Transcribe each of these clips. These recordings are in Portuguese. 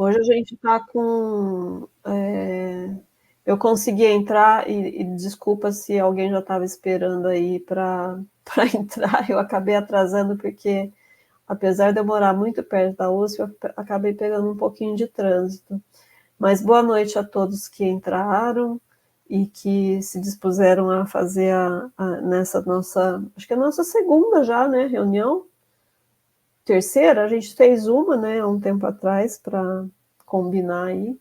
Hoje a gente está com... eu consegui entrar e desculpa se alguém já estava esperando aí para entrar, eu acabei atrasando porque, apesar de eu morar muito perto da USP, eu acabei pegando um pouquinho de trânsito. Mas boa noite a todos que entraram e que se dispuseram a fazer nessa nossa, acho que é a nossa segunda já, né, reunião. Terceira, a gente fez uma, né, há um tempo atrás para combinar aí.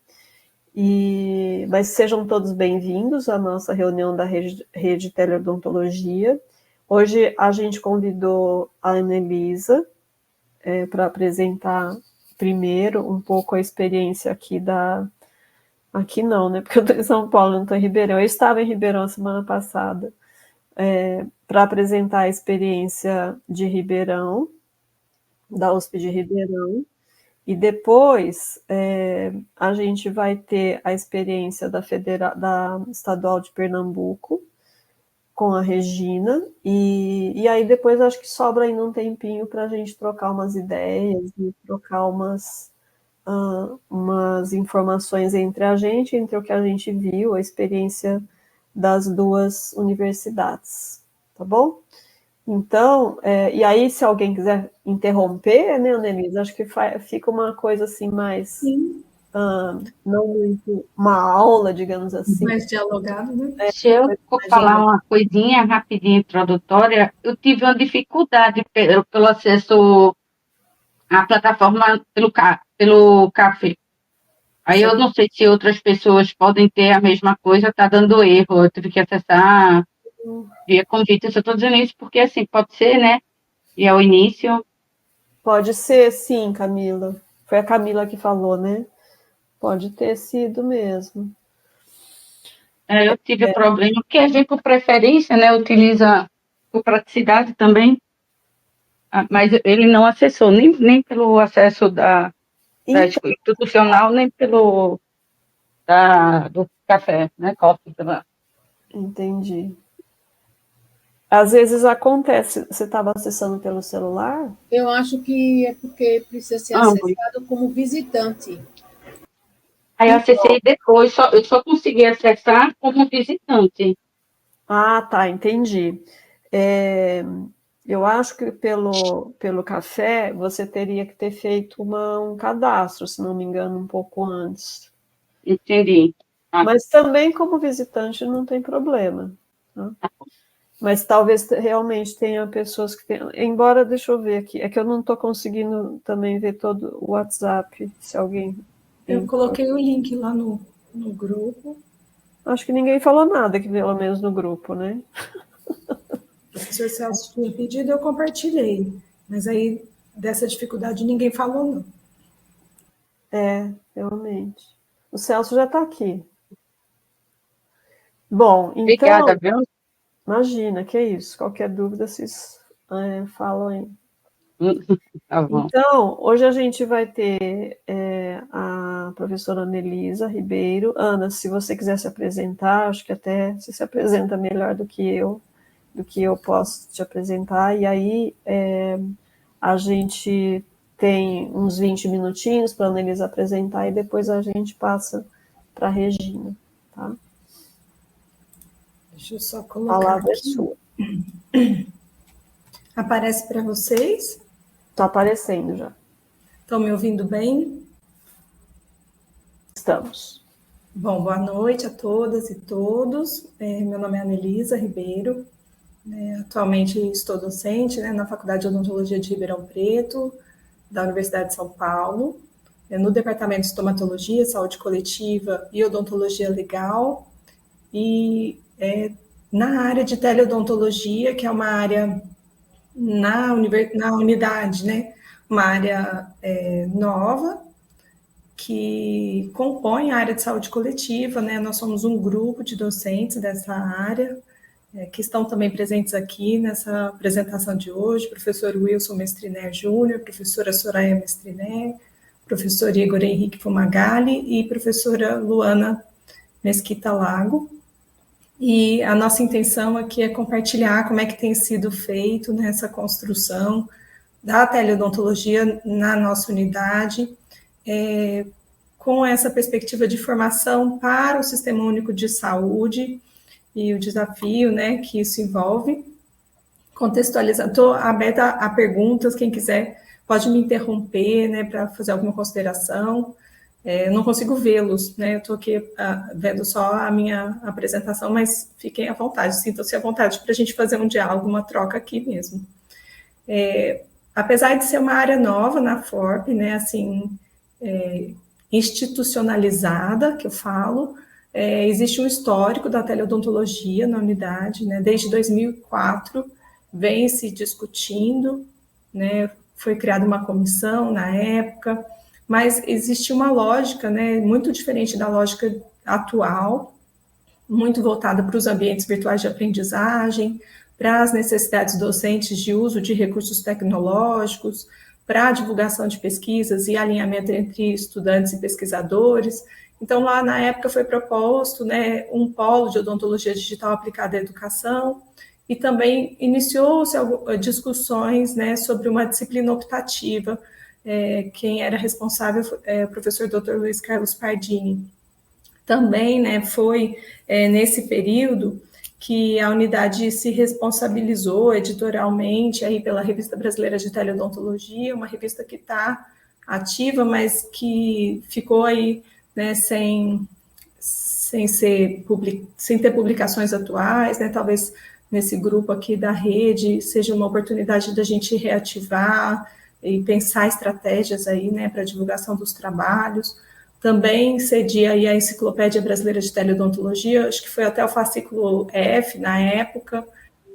Mas sejam todos bem-vindos à nossa reunião da Rede Teleodontologia. Hoje a gente convidou a Anelisa para apresentar primeiro um pouco a experiência aqui Aqui não, né? Porque eu estou em São Paulo, não estou em Ribeirão. Eu estava em Ribeirão semana passada para apresentar a experiência de Ribeirão, da USP de Ribeirão. E depois a gente vai ter a experiência da Estadual de Pernambuco, com a Regina, e aí depois acho que sobra ainda um tempinho para a gente trocar umas ideias e trocar umas informações entre a gente, entre o que a gente viu, a experiência das duas universidades, tá bom? Então, e aí se alguém quiser interromper, né, Annelise, acho que fica uma coisa assim mais, não muito uma aula, digamos assim. Mais dialogado, né? Deixa eu falar uma coisinha rapidinha introdutória. Eu tive uma dificuldade pelo acesso à plataforma pelo café. Aí eu não sei se outras pessoas podem ter a mesma coisa, está dando erro. Eu tive que acessar via convite. Eu só estou dizendo isso porque, assim, pode ser, né? E ao início. Pode ser, sim, Camila. Foi a Camila que falou, né? Pode ter sido mesmo. Eu tive problema, porque a gente, por preferência, né, utiliza por praticidade também, mas ele não acessou nem pelo acesso da institucional, nem pelo do café, né, coffee. Entendi. Às vezes acontece, você estava acessando pelo celular? Eu acho que é porque precisa ser acessado como visitante. Aí eu acessei depois, eu só consegui acessar como visitante. Ah, tá, entendi. Eu acho que pelo café você teria que ter feito um cadastro, se não me engano, um pouco antes. Entendi. Mas também como visitante não tem problema. Tá? Mas talvez realmente tenha pessoas que tenham... Embora, deixa eu ver aqui, é que eu não estou conseguindo também ver todo o WhatsApp, se alguém... Eu coloquei o link lá no grupo. Acho que ninguém falou nada aqui, pelo menos no grupo, né? O professor Celso tinha pedido, eu compartilhei. Mas aí, dessa dificuldade, ninguém falou, não. Realmente. O Celso já está aqui. Bom, então... Obrigada, viu? Imagina, que é isso. Qualquer dúvida, vocês falam aí. Tá bom. Então, hoje a gente vai ter a professora Anelisa Ribeiro. Ana, se você quiser se apresentar, acho que até você se apresenta melhor do que eu posso te apresentar. E aí a gente tem uns 20 minutinhos para a Anelisa apresentar e depois a gente passa para a Regina, tá? Deixa eu só colocar. A palavra aqui. é sua. Aparece para vocês? Está aparecendo já. Estão me ouvindo bem? Estamos. Bom, boa noite a todas e todos. Meu nome é Anelisa Ribeiro. Atualmente estou docente, na Faculdade de Odontologia de Ribeirão Preto, da Universidade de São Paulo, no Departamento de Estomatologia, Saúde Coletiva e Odontologia Legal, e na área de teleodontologia, que é uma área na unidade, uma área nova, que compõe a área de saúde coletiva, Nós somos um grupo de docentes dessa área, que estão também presentes aqui nessa apresentação de hoje, professor Wilson Mestriné Júnior, professora Soraya Mestriné, professor Igor Henrique Fumagalli e professora Luana Mesquita Lago. E a nossa intenção aqui é compartilhar como é que tem sido feito nessa construção da teleodontologia na nossa unidade, com essa perspectiva de formação para o Sistema Único de Saúde e o desafio, né, que isso envolve. Contextualizando, estou aberta a perguntas, quem quiser pode me interromper, né, para fazer alguma consideração. Não consigo vê-los, né, eu estou aqui vendo só a minha apresentação, mas fiquem à vontade, sintam-se à vontade para a gente fazer um diálogo, uma troca aqui mesmo. Apesar de ser uma área nova na FORP, né, assim, institucionalizada, que eu falo, existe um histórico da teleodontologia na unidade, né, desde 2004, vem se discutindo, né, foi criada uma comissão na época, mas existe uma lógica, né, muito diferente da lógica atual, muito voltada para os ambientes virtuais de aprendizagem, para as necessidades docentes de uso de recursos tecnológicos, para a divulgação de pesquisas e alinhamento entre estudantes e pesquisadores. Então, lá na época foi proposto, né, um polo de odontologia digital aplicada à educação, e também iniciou-se discussões, né, sobre uma disciplina optativa. Quem era responsável é o professor Dr. Luiz Carlos Pardini. Também, né, foi nesse período que a unidade se responsabilizou editorialmente aí pela Revista Brasileira de Teleodontologia, uma revista que está ativa, mas que ficou aí, né, sem ter publicações atuais, né, talvez nesse grupo aqui da rede seja uma oportunidade da gente reativar e pensar estratégias aí, né, para a divulgação dos trabalhos. Também cedi aí a Enciclopédia Brasileira de Teleodontologia, acho que foi até o fascículo F na época,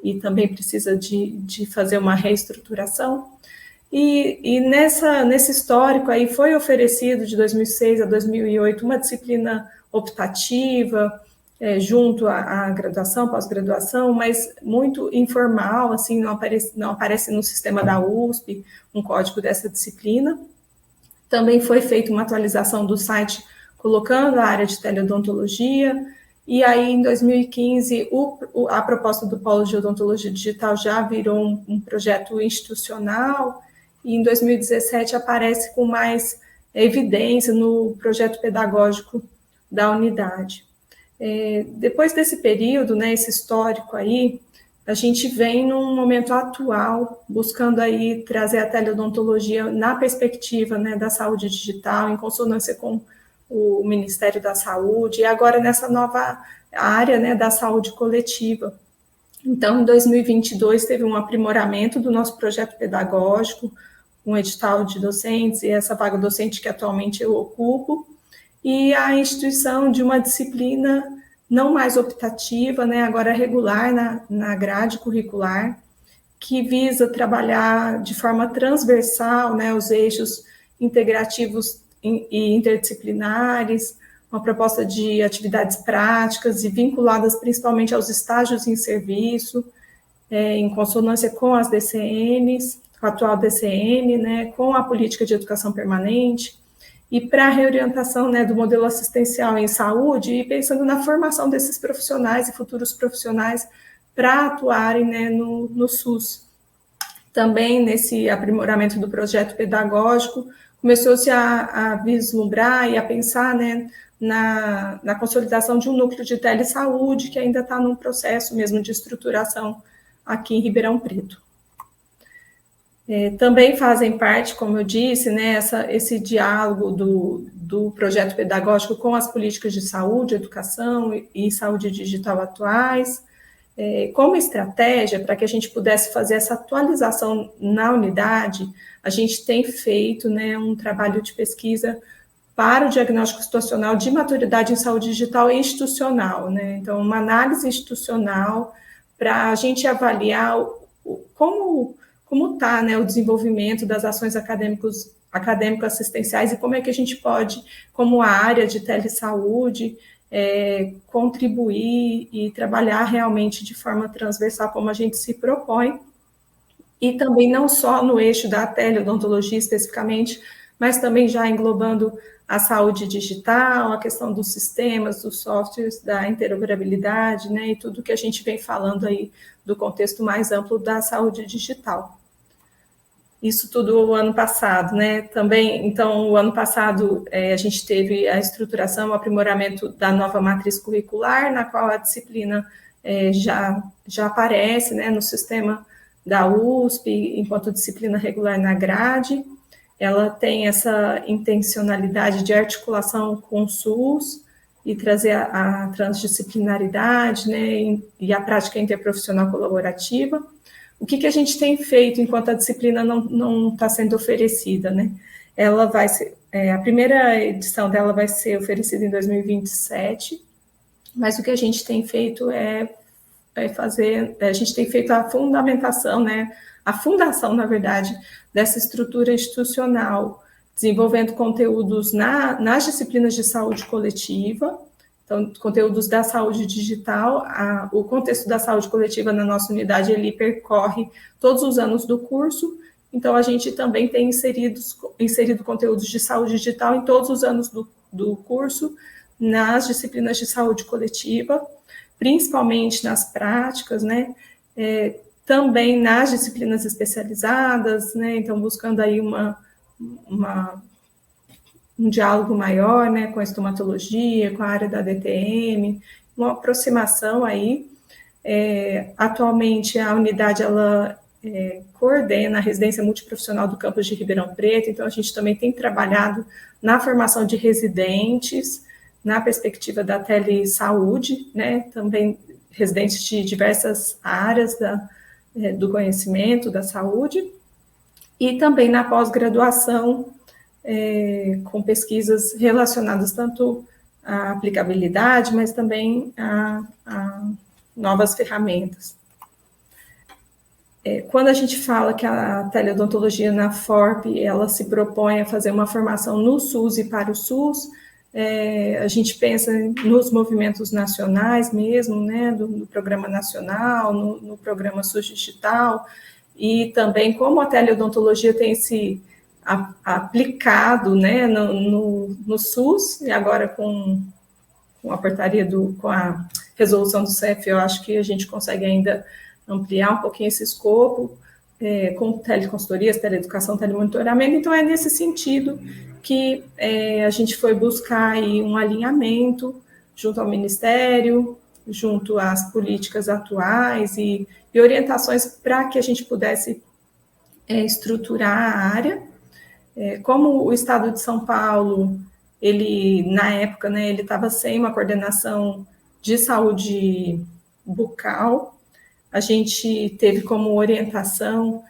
e também precisa de fazer uma reestruturação. E nesse histórico aí foi oferecido de 2006 a 2008 uma disciplina optativa, junto à graduação, pós-graduação, mas muito informal, assim, não aparece no sistema da USP um código dessa disciplina. Também foi feita uma atualização do site colocando a área de teleodontologia, e aí em 2015 a proposta do Polo de Odontologia Digital já virou um projeto institucional, e em 2017 aparece com mais evidência no projeto pedagógico da unidade. Depois desse período, né, esse histórico aí, a gente vem num momento atual, buscando aí trazer a teleodontologia na perspectiva, né, da saúde digital, em consonância com o Ministério da Saúde, e agora nessa nova área, né, da saúde coletiva. Então, em 2022, teve um aprimoramento do nosso projeto pedagógico, um edital de docentes e essa vaga docente que atualmente eu ocupo, e a instituição de uma disciplina não mais optativa, né, agora regular na grade curricular, que visa trabalhar de forma transversal, né, os eixos integrativos e interdisciplinares, uma proposta de atividades práticas e vinculadas principalmente aos estágios em serviço, em consonância com as DCNs, com a atual DCN, né, com a política de educação permanente, e para a reorientação, né, do modelo assistencial em saúde, e pensando na formação desses profissionais e futuros profissionais para atuarem, né, no SUS. Também nesse aprimoramento do projeto pedagógico, começou-se a vislumbrar e a pensar, né, na consolidação de um núcleo de telesaúde, que ainda está num processo mesmo de estruturação aqui em Ribeirão Preto. Também fazem parte, como eu disse, né, esse diálogo do projeto pedagógico com as políticas de saúde, educação e saúde digital atuais, como estratégia para que a gente pudesse fazer essa atualização na unidade. A gente tem feito, né, um trabalho de pesquisa para o diagnóstico situacional de maturidade em saúde digital e institucional, né? Então, uma análise institucional para a gente avaliar como está, né, o desenvolvimento das ações acadêmico-assistenciais e como é que a gente pode, como a área de telesaúde, contribuir e trabalhar realmente de forma transversal como a gente se propõe, e também não só no eixo da teleodontologia especificamente, mas também já englobando a saúde digital, a questão dos sistemas, dos softwares, da interoperabilidade, né, e tudo que a gente vem falando aí do contexto mais amplo da saúde digital. Isso tudo o ano passado, né? Também, então, o ano passado a gente teve a estruturação, o aprimoramento da nova matriz curricular, na qual a disciplina já aparece, né, no sistema da USP, enquanto disciplina regular na grade. Ela tem essa intencionalidade de articulação com o SUS e trazer a transdisciplinaridade, né, e a prática interprofissional colaborativa. O que a gente tem feito enquanto a disciplina não está sendo oferecida, né? Ela vai ser, a primeira edição dela vai ser oferecida em 2027, mas o que a gente tem feito a gente tem feito a fundamentação, né? A fundação, na verdade, dessa estrutura institucional, desenvolvendo conteúdos nas disciplinas de saúde coletiva. Então, conteúdos da saúde digital, o contexto da saúde coletiva na nossa unidade, ele percorre todos os anos do curso, então a gente também tem inserido conteúdos de saúde digital em todos os anos do curso, nas disciplinas de saúde coletiva, principalmente nas práticas, né, também nas disciplinas especializadas, né, então buscando aí um diálogo maior, né, com a estomatologia, com a área da DTM, uma aproximação aí. Atualmente, a unidade, ela coordena a residência multiprofissional do campus de Ribeirão Preto, então a gente também tem trabalhado na formação de residentes, na perspectiva da telesaúde, né, também residentes de diversas áreas do conhecimento, da saúde, e também na pós-graduação, com pesquisas relacionadas tanto à aplicabilidade, mas também a novas ferramentas. Quando a gente fala que a teleodontologia na FORP, ela se propõe a fazer uma formação no SUS e para o SUS, a gente pensa nos movimentos nacionais mesmo, né, do programa nacional, no programa SUS Digital, e também como a teleodontologia tem se aplicado, né, no SUS, e agora com a portaria com a resolução do CEF, eu acho que a gente consegue ainda ampliar um pouquinho esse escopo, com teleconsultorias, teleeducação, telemonitoramento. Então, é nesse sentido que a gente foi buscar aí um alinhamento junto ao Ministério, junto às políticas atuais e orientações para que a gente pudesse estruturar a área. Como o Estado de São Paulo, ele, na época, né, ele estava sem uma coordenação de saúde bucal, a gente teve como orientação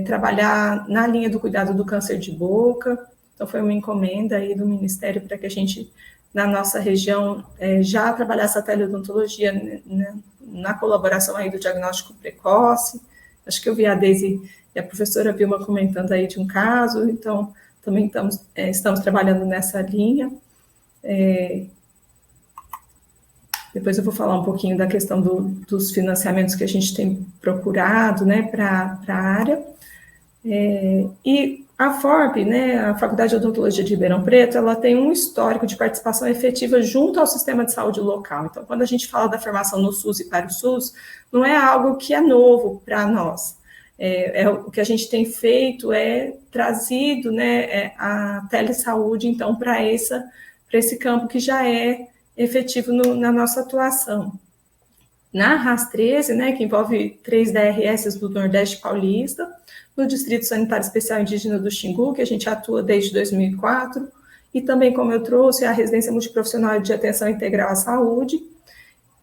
trabalhar na linha do cuidado do câncer de boca, então foi uma encomenda aí do Ministério para que a gente, na nossa região, já trabalhasse a teleodontologia, né, na colaboração aí do diagnóstico precoce. Acho que eu vi a Deise e a professora Vilma comentando aí de um caso, então também estamos trabalhando nessa linha. Depois eu vou falar um pouquinho da questão dos financiamentos que a gente tem procurado, né, para a área. E a FORP, né, a Faculdade de Odontologia de Ribeirão Preto, ela tem um histórico de participação efetiva junto ao sistema de saúde local. Então, quando a gente fala da formação no SUS e para o SUS, não é algo que é novo para nós. O que a gente tem feito trazido, né, a telesaúde, então, para esse campo que já é efetivo na nossa atuação. Na RAS 13, né, que envolve 3 DRS do Nordeste Paulista, no Distrito Sanitário Especial Indígena do Xingu, que a gente atua desde 2004, e também, como eu trouxe, a Residência Multiprofissional de Atenção Integral à Saúde,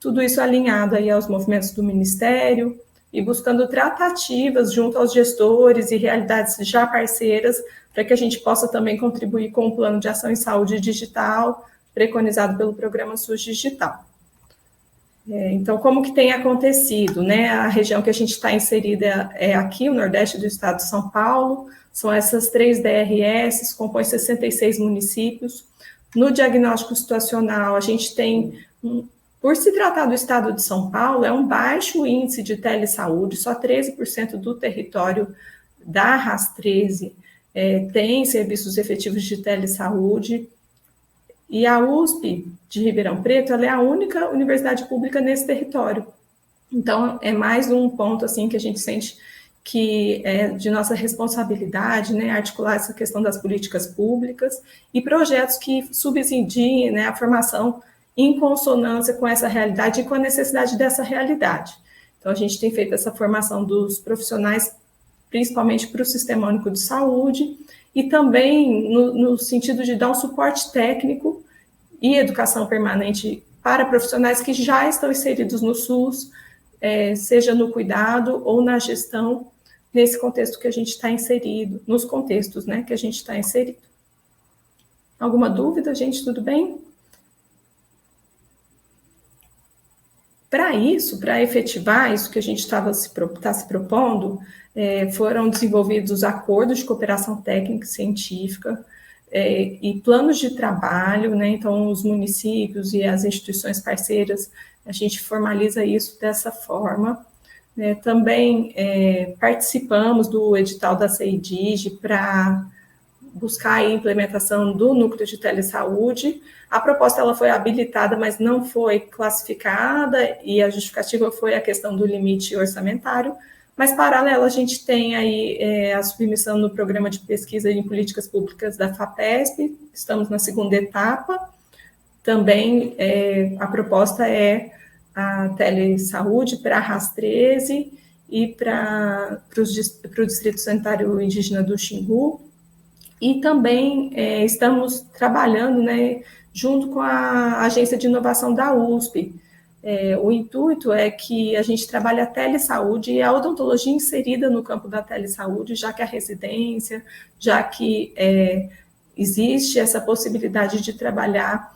tudo isso alinhado aí aos movimentos do Ministério, e buscando tratativas junto aos gestores e realidades já parceiras, para que a gente possa também contribuir com o Plano de Ação em Saúde Digital, preconizado pelo Programa SUS Digital. Então, como que tem acontecido, né? A região que a gente está inserida é aqui, o Nordeste do Estado de São Paulo, são essas 3 DRS, compõem 66 municípios. No diagnóstico situacional, a gente tem, por se tratar do Estado de São Paulo, é um baixo índice de telesaúde, só 13% do território da RAS 13 tem serviços efetivos de telesaúde. E a USP de Ribeirão Preto, ela é a única universidade pública nesse território. Então, é mais um ponto assim que a gente sente que é de nossa responsabilidade, né, articular essa questão das políticas públicas e projetos que subsidiem, né, a formação em consonância com essa realidade e com a necessidade dessa realidade. Então, a gente tem feito essa formação dos profissionais, principalmente para o Sistema Único de Saúde, e também no sentido de dar um suporte técnico e educação permanente para profissionais que já estão inseridos no SUS, seja no cuidado ou na gestão, nesse contexto que a gente está inserido, nos contextos, né, que a gente está inserido. Alguma dúvida, gente? Tudo bem? Para isso, para efetivar isso que a gente está se propondo, foram desenvolvidos acordos de cooperação técnica e científica e planos de trabalho, né? Então, os municípios e as instituições parceiras, a gente formaliza isso dessa forma. Também participamos do edital da CEIDIG para buscar a implementação do núcleo de telesaúde. A proposta ela foi habilitada, mas não foi classificada, e a justificativa foi a questão do limite orçamentário. Mas, paralelo, a gente tem aí a submissão no programa de pesquisa em políticas públicas da FAPESP, estamos na segunda etapa. Também a proposta é a telesaúde para a RAS 13 e para o Distrito Sanitário Indígena do Xingu. E também estamos trabalhando, né, junto com a Agência de Inovação da USP. O intuito é que a gente trabalhe a telesaúde e a odontologia inserida no campo da telesaúde, já que a residência, já que existe essa possibilidade de trabalhar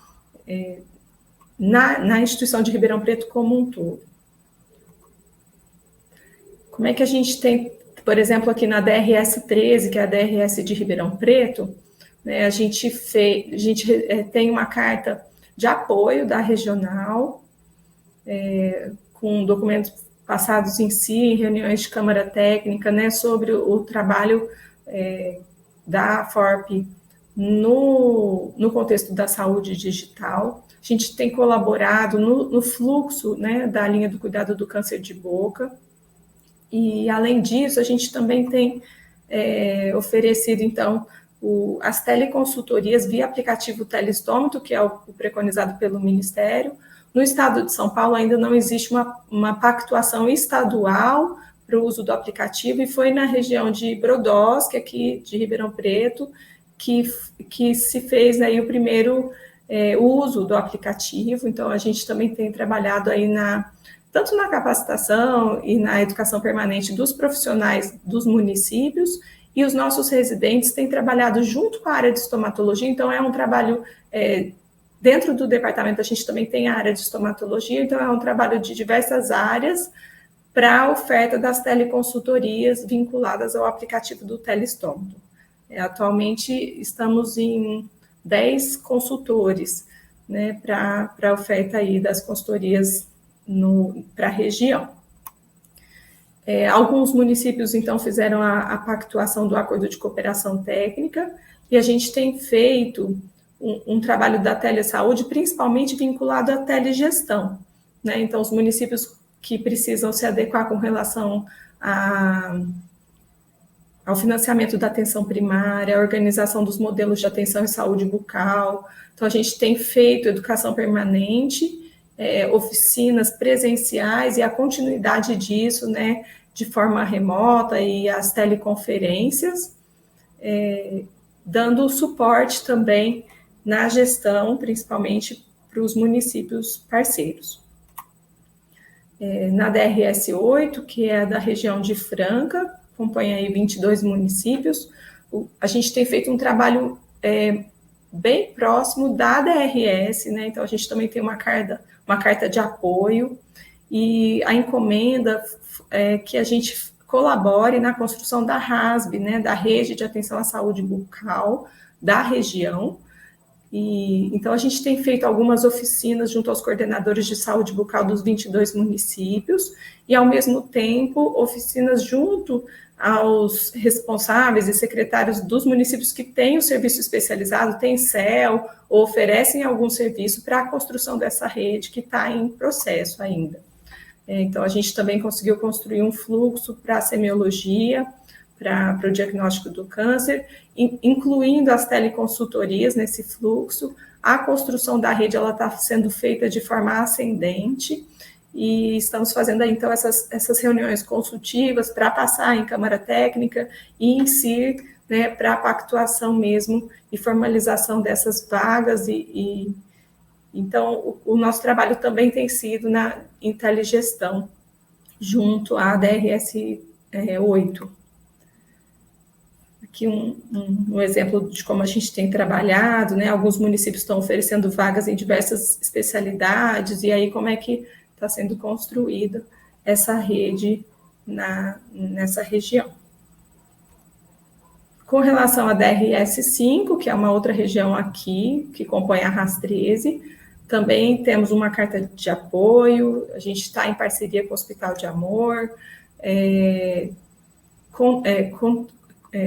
na instituição de Ribeirão Preto como um todo. Como é que a gente tem, por exemplo, aqui na DRS 13, que é a DRS de Ribeirão Preto, né, a gente tem uma carta de apoio da regional, com documentos passados em si, em reuniões de Câmara Técnica, né, sobre o trabalho da FORP no contexto da saúde digital. A gente tem colaborado no fluxo, né, da linha do cuidado do câncer de boca. E, além disso, a gente também tem oferecido, então, as teleconsultorias via aplicativo Telestômetro, que é o preconizado pelo Ministério. No estado de São Paulo ainda não existe uma pactuação estadual para o uso do aplicativo, e foi na região de Brodowski, que é aqui de Ribeirão Preto, que se fez aí o primeiro uso do aplicativo. Então, a gente também tem trabalhado aí tanto na capacitação e na educação permanente dos profissionais dos municípios, e os nossos residentes têm trabalhado junto com a área de estomatologia. Então, é um trabalho, dentro do departamento a gente também tem a área de estomatologia, então é um trabalho de diversas áreas para a oferta das teleconsultorias vinculadas ao aplicativo do Telestômetro. Atualmente, estamos em 10 consultores, né, para a oferta aí das consultorias para a região. Alguns municípios, então, fizeram a pactuação do acordo de cooperação técnica, e a gente tem feito um trabalho da telesaúde, principalmente vinculado à telegestão, né? Então, os municípios que precisam se adequar com relação ao financiamento da atenção primária, a organização dos modelos de atenção em saúde bucal. Então, a gente tem feito educação permanente, oficinas presenciais e a continuidade disso, né, de forma remota, e as teleconferências, dando suporte também na gestão, principalmente para os municípios parceiros. Na DRS 8, que é da região de Franca, acompanha aí 22 municípios, a gente tem feito um trabalho bem próximo da DRS, né? Então, a gente também tem uma carta de apoio, e a encomenda é que a gente colabore na construção da RASB, né, da Rede de Atenção à Saúde Bucal da região. E então, a gente tem feito algumas oficinas junto aos coordenadores de saúde bucal dos 22 municípios, e, ao mesmo tempo, oficinas junto aos responsáveis e secretários dos municípios que têm o serviço especializado, têm CEL, ou oferecem algum serviço para a construção dessa rede, que está em processo ainda. Então, a gente também conseguiu construir um fluxo para a semiologia, para o diagnóstico do câncer, incluindo as teleconsultorias nesse fluxo. A construção da rede está sendo feita de forma ascendente, e estamos fazendo aí, então, essas reuniões consultivas para passar em Câmara Técnica e em si, né, para a pactuação mesmo e formalização dessas vagas. Então, o nosso trabalho também tem sido na inteligestão, junto à DRS 8. Aqui um exemplo de como a gente tem trabalhado, né? Alguns municípios estão oferecendo vagas em diversas especialidades, e aí como é que está sendo construída essa rede nessa região. Com relação à DRS5, que é uma outra região aqui, que compõe a RAS 13, também temos uma carta de apoio, a gente está em parceria com o Hospital de Amor,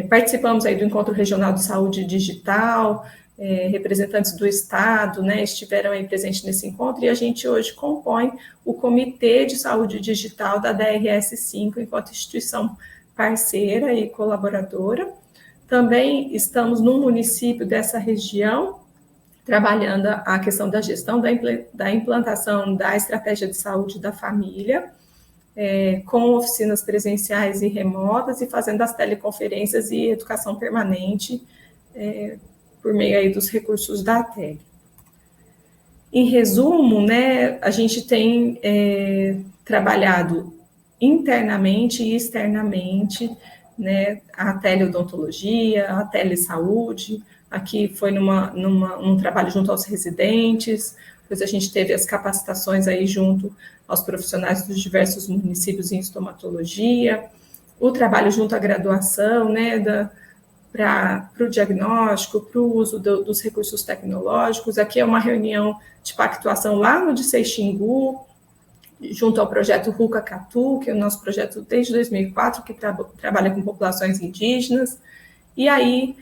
participamos aí do Encontro Regional de Saúde Digital, representantes do Estado, né, estiveram aí presentes nesse encontro, e a gente hoje compõe o Comitê de Saúde Digital da DRS5, enquanto instituição parceira e colaboradora. Também estamos no município dessa região, trabalhando a questão da gestão da implantação da estratégia de saúde da família, com oficinas presenciais e remotas, e fazendo as teleconferências e educação permanente por meio aí dos recursos da tele. Em resumo, né, a gente tem trabalhado internamente e externamente, né, a teleodontologia, a telesaúde. Aqui foi num trabalho junto aos residentes, depois a gente teve as capacitações aí junto aos profissionais dos diversos municípios em estomatologia, o trabalho junto à graduação, né, para o diagnóstico, para o uso dos recursos tecnológicos. Aqui é uma reunião de pactuação lá no Dicey Xingu, junto ao projeto Ruca Catu, que é o nosso projeto desde 2004, que trabalha com populações indígenas. E aí,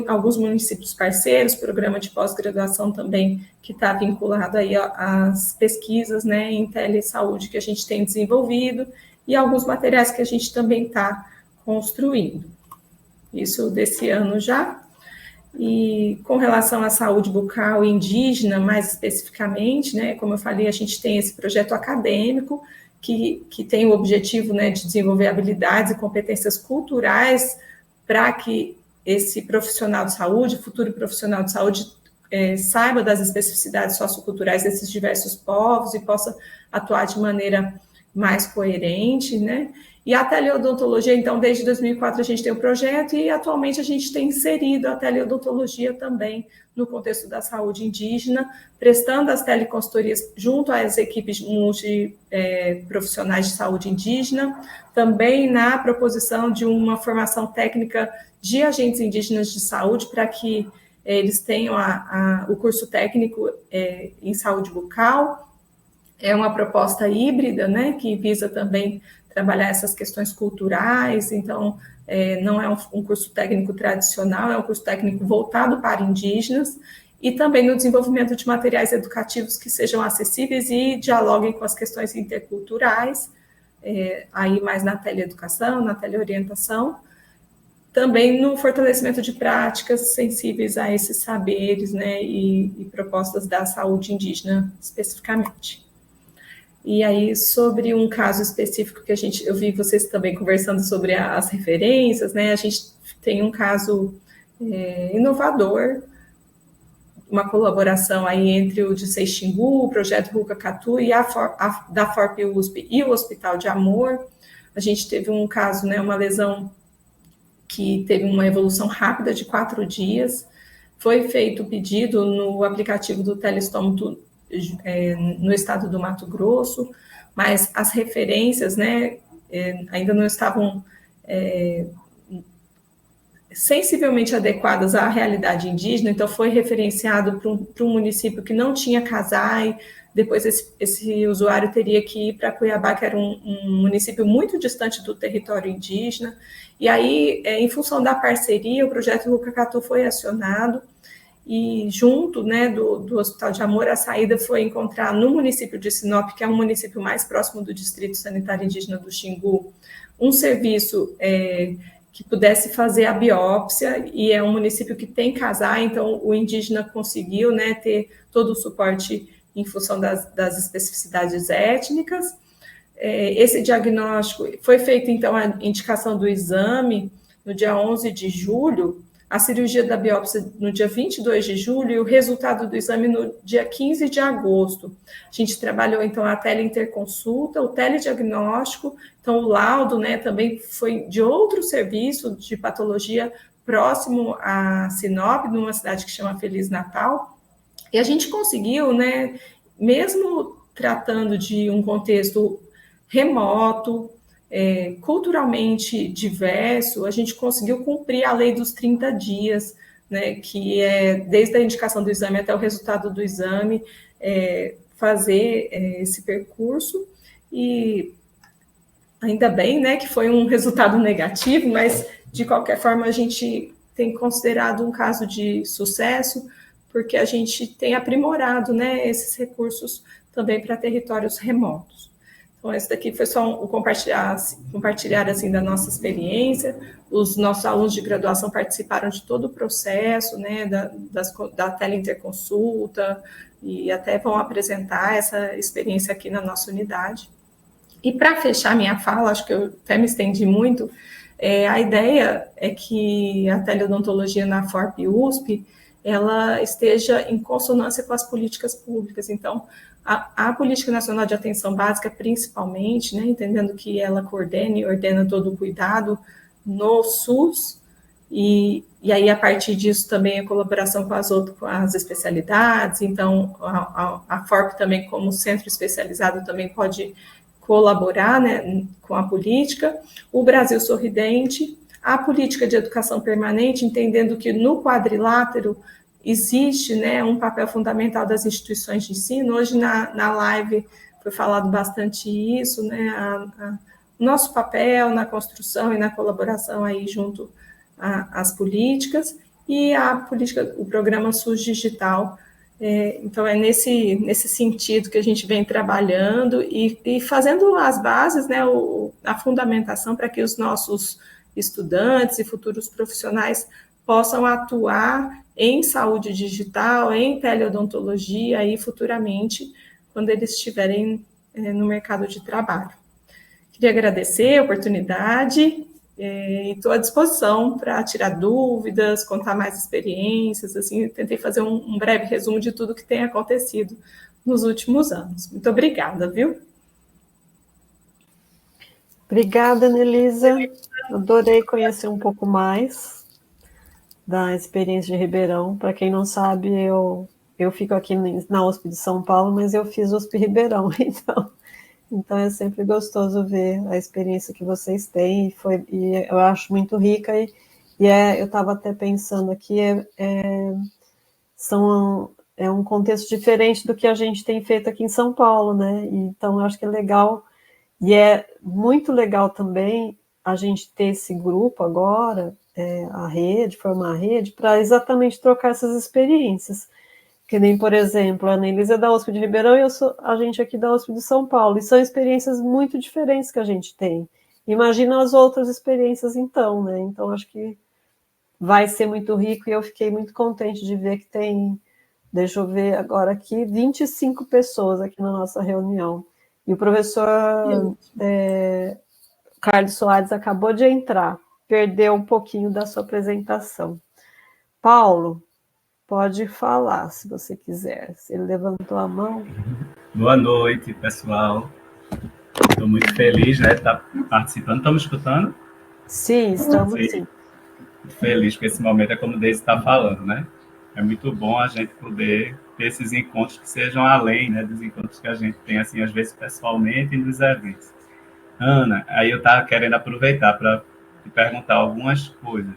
alguns municípios parceiros, programa de pós-graduação também, que está vinculado aí às pesquisas, né, em telesaúde que a gente tem desenvolvido, e alguns materiais que a gente também está construindo. Isso desse ano já. E com relação à saúde bucal indígena, mais especificamente, né, como eu falei, a gente tem esse projeto acadêmico que tem o objetivo, né, de desenvolver habilidades e competências culturais para que esse profissional de saúde, futuro profissional de saúde, saiba das especificidades socioculturais desses diversos povos e possa atuar de maneira mais coerente, né? E a teleodontologia, então, desde 2004 a gente tem o projeto, e atualmente a gente tem inserido a teleodontologia também no contexto da saúde indígena, prestando as teleconsultorias junto às equipes multiprofissionais de saúde indígena, também na proposição de uma formação técnica de agentes indígenas de saúde, para que eles tenham o curso técnico em saúde bucal. É uma proposta híbrida, né, que visa também trabalhar essas questões culturais. Então, não é um curso técnico tradicional, é um curso técnico voltado para indígenas, e também no desenvolvimento de materiais educativos que sejam acessíveis e dialoguem com as questões interculturais, aí mais na teleeducação, na teleorientação, também no fortalecimento de práticas sensíveis a esses saberes, né, e propostas da saúde indígena especificamente. E aí, sobre um caso específico que eu vi vocês também conversando sobre as referências, né? A gente tem um caso inovador, uma colaboração aí entre o Dicey Xingu, o projeto Ruca Catu e da FORP-USP e o Hospital de Amor. A gente teve um caso, né, uma lesão que teve uma evolução rápida de 4 dias. Foi feito o pedido no aplicativo do Telestômato no estado do Mato Grosso, mas as referências, né, ainda não estavam sensivelmente adequadas à realidade indígena, então foi referenciado para um município que não tinha CASAI. Depois esse usuário teria que ir para Cuiabá, que era um município muito distante do território indígena, e aí, em função da parceria, o projeto Ruca Catu foi acionado, e junto, né, do Hospital de Amor, a saída foi encontrar no município de Sinop, que é um município mais próximo do Distrito Sanitário Indígena do Xingu, um serviço que pudesse fazer a biópsia, e é um município que tem casar, então o indígena conseguiu, né, ter todo o suporte em função das especificidades étnicas. Esse diagnóstico foi feito, então, a indicação do exame no dia 11 de julho, a cirurgia da biópsia no dia 22 de julho e o resultado do exame no dia 15 de agosto. A gente trabalhou, então, a teleinterconsulta, o telediagnóstico, então o laudo, né, também foi de outro serviço de patologia próximo a Sinop, numa cidade que chama Feliz Natal, e a gente conseguiu, né, mesmo tratando de um contexto remoto, culturalmente diverso, a gente conseguiu cumprir a lei dos 30 dias, né, que é desde a indicação do exame até o resultado do exame, fazer esse percurso, e ainda bem, né, que foi um resultado negativo, mas de qualquer forma a gente tem considerado um caso de sucesso, porque a gente tem aprimorado, né, esses recursos também para territórios remotos. Então, esse daqui foi só um compartilhar assim, da nossa experiência. Os nossos alunos de graduação participaram de todo o processo, né, da teleinterconsulta, e até vão apresentar essa experiência aqui na nossa unidade. E para fechar minha fala, acho que eu até me estendi muito, a ideia é que a teleodontologia na FORP-USP ela esteja em consonância com as políticas públicas. Então, a Política Nacional de Atenção Básica, principalmente, né, entendendo que ela coordena e ordena todo o cuidado no SUS, e aí, a partir disso, também a colaboração com as especialidades. Então, a FORP também, como centro especializado, também pode colaborar, né, com a política. O Brasil Sorridente, a política de educação permanente, entendendo que no quadrilátero existe, né, um papel fundamental das instituições de ensino. Hoje, na live, foi falado bastante isso, né, o nosso papel na construção e na colaboração aí junto às políticas, e a política, o programa SUS Digital. Então, é nesse sentido que a gente vem trabalhando e fazendo as bases, né, a fundamentação para que os nossos estudantes e futuros profissionais possam atuar em saúde digital, em teleodontologia e futuramente, quando eles estiverem no mercado de trabalho. Queria agradecer a oportunidade e estou à disposição para tirar dúvidas, contar mais experiências, assim, tentei fazer um breve resumo de tudo que tem acontecido nos últimos anos. Muito obrigada, viu? Obrigada, Anelisa. Adorei conhecer um pouco mais da experiência de Ribeirão. Para quem não sabe, eu fico aqui na USP de São Paulo, mas eu fiz USP Ribeirão, então é sempre gostoso ver a experiência que vocês têm, e eu acho muito rica, eu estava até pensando aqui, é um contexto diferente do que a gente tem feito aqui em São Paulo, né? Então eu acho que é legal, e é muito legal também a gente ter esse grupo agora, formar a rede, para exatamente trocar essas experiências. Que nem, por exemplo, a Anelisa é da USP de Ribeirão e a gente aqui da USP de São Paulo. E são experiências muito diferentes que a gente tem. Imagina as outras experiências, então, né? Então, acho que vai ser muito rico, e eu fiquei muito contente de ver que tem, deixa eu ver agora aqui, 25 pessoas aqui na nossa reunião. E o professor Carlos Soares acabou de entrar, perdeu um pouquinho da sua apresentação. Paulo, pode falar, se você quiser. Se ele levantou a mão. Boa noite, pessoal. Estou muito feliz, né, de estar participando. Estão me escutando? Sim, estamos sim. Muito feliz com esse momento, é como o Deise está falando, né? É muito bom a gente poder ter esses encontros que sejam além, né, dos encontros que a gente tem, assim, às vezes pessoalmente e nos eventos. Ana, aí eu estava querendo aproveitar para te perguntar algumas coisas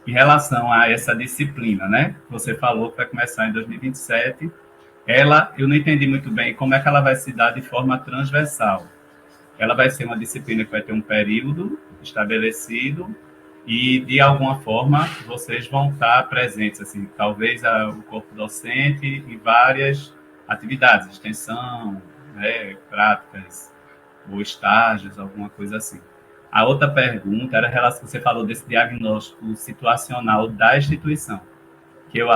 em relação a essa disciplina, né? Você falou que vai começar em 2027. Eu não entendi muito bem como é que ela vai se dar de forma transversal. Ela vai ser uma disciplina que vai ter um período estabelecido, e, de alguma forma, vocês vão estar presentes, assim, talvez o corpo docente em várias atividades, extensão, né, práticas ou estágios, alguma coisa assim. A outra pergunta era a relação, você falou desse diagnóstico situacional da instituição, que eu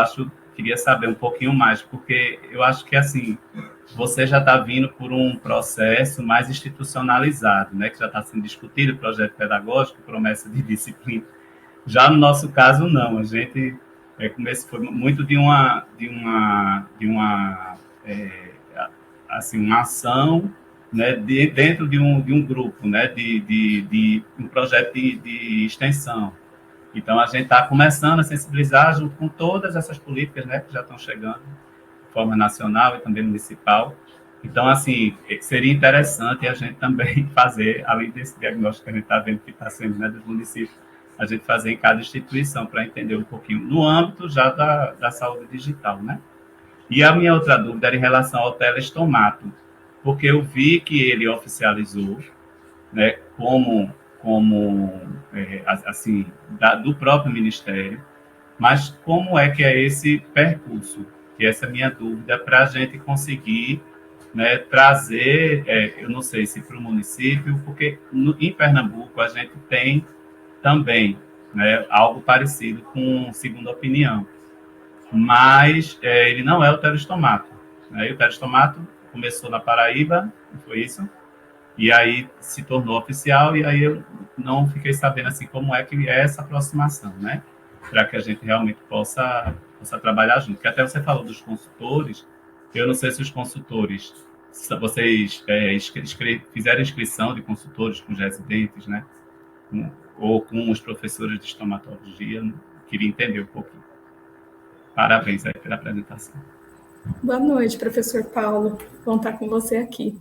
queria saber um pouquinho mais, porque eu acho que, assim, você já está vindo por um processo mais institucionalizado, né, que já está sendo discutido, projeto pedagógico, promessa de disciplina. Já no nosso caso, não. A gente foi muito de uma assim, uma ação, né, dentro de um grupo, né, de um projeto de extensão. Então, a gente está começando a sensibilizar junto com todas essas políticas, né, que já estão chegando de forma nacional e também municipal. Então, assim, seria interessante a gente também fazer, além desse diagnóstico que a gente está vendo que está sendo, né, dos municípios, a gente fazer em cada instituição para entender um pouquinho no âmbito já da saúde digital, né? E a minha outra dúvida era em relação ao telestomato, porque eu vi que ele oficializou, né, como assim, do próprio Ministério, mas como é que é esse percurso? Que essa é a minha dúvida, para a gente conseguir, né, trazer, eu não sei se para o município, porque em Pernambuco a gente tem também, né, algo parecido com segunda opinião, mas ele não é o telestomato, né? E o telestomato começou na Paraíba, foi isso? E aí se tornou oficial, e aí eu não fiquei sabendo assim como é que é essa aproximação, né? Para que a gente realmente possa trabalhar junto. Porque até você falou dos consultores, eu não sei se os consultores, vocês fizeram inscrição de consultores com os residentes, né? Ou com os professores de estomatologia, queria entender um pouquinho. Parabéns aí pela apresentação. Boa noite, professor Paulo. Bom estar com você aqui.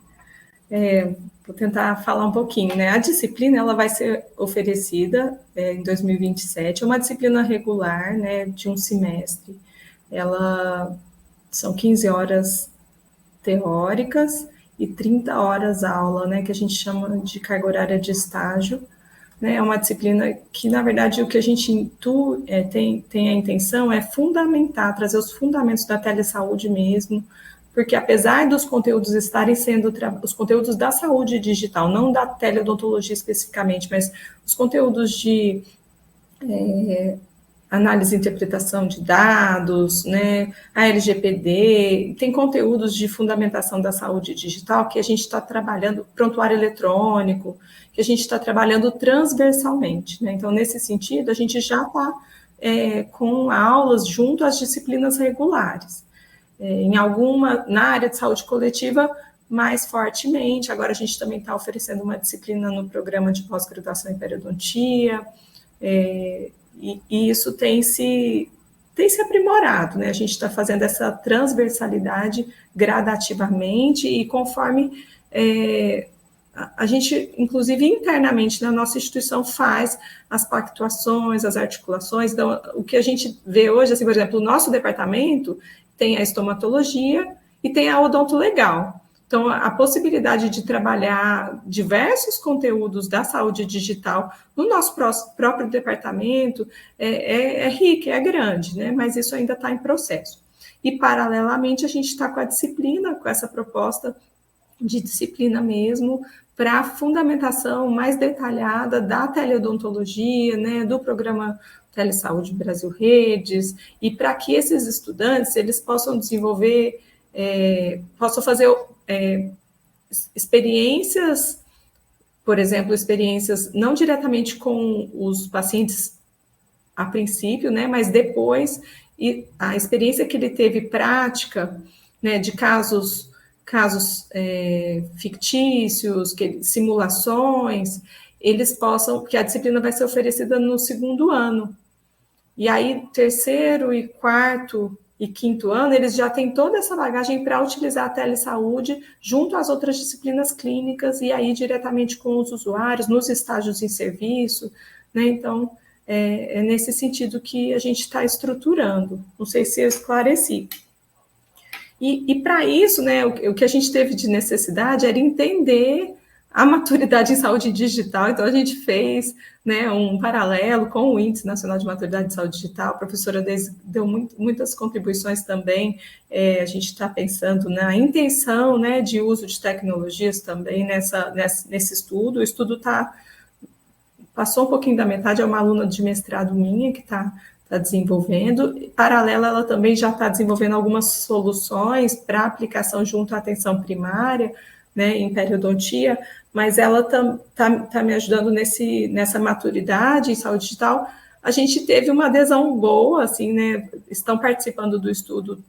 Vou tentar falar um pouquinho, né? A disciplina ela vai ser oferecida em 2027, é uma disciplina regular, né, de um semestre. São 15 horas teóricas e 30 horas aula, né, que a gente chama de carga horária de estágio. Né, é uma disciplina que, na verdade, o que a gente tem a intenção é fundamentar, trazer os fundamentos da telesaúde mesmo, porque apesar dos conteúdos estarem sendo os conteúdos da saúde digital, não da teleodontologia especificamente, mas os conteúdos de análise e interpretação de dados, né, a LGPD, tem conteúdos de fundamentação da saúde digital que a gente está trabalhando, prontuário eletrônico, que a gente está trabalhando transversalmente, né? Então, nesse sentido, a gente já está com aulas junto às disciplinas regulares. Na área de saúde coletiva, mais fortemente. Agora, a gente também está oferecendo uma disciplina no programa de pós-graduação em periodontia, e isso tem se aprimorado, né? A gente está fazendo essa transversalidade gradativamente e conforme a gente, inclusive internamente na nossa instituição, faz as pactuações, as articulações. Então, o que a gente vê hoje, assim, por exemplo, o nosso departamento tem a estomatologia e tem a odontolegal. Então, a possibilidade de trabalhar diversos conteúdos da saúde digital no nosso próprio departamento é rica, é grande, né? Mas isso ainda está em processo. E, paralelamente, a gente está com a disciplina, com essa proposta de disciplina mesmo, para a fundamentação mais detalhada da teleodontologia, né, do programa Telesaúde Brasil Redes, e para que esses estudantes eles possam desenvolver, possam fazer experiências, por exemplo, experiências não diretamente com os pacientes a princípio, né, mas depois, e a experiência que ele teve prática, né, de casos fictícios, simulações, eles possam, que a disciplina vai ser oferecida no segundo ano. E aí, terceiro e quarto e quinto ano, eles já têm toda essa bagagem para utilizar a telesaúde junto às outras disciplinas clínicas e aí diretamente com os usuários, nos estágios em serviço, né? Então, é nesse sentido que a gente está estruturando. Não sei se eu esclareci. E para isso, né, o que a gente teve de necessidade era entender a maturidade em saúde digital, então a gente fez, né, um paralelo com o Índice Nacional de Maturidade em Saúde Digital. A professora Deise deu muitas contribuições também. A gente está pensando na intenção, né, de uso de tecnologias também nesse estudo. O estudo passou um pouquinho da metade, é uma aluna de mestrado minha que está desenvolvendo. Paralela, ela também já está desenvolvendo algumas soluções para aplicação junto à atenção primária, né, em periodontia, mas ela tá me ajudando nessa maturidade em saúde digital. A gente teve uma adesão boa, assim, né, estão participando do estudo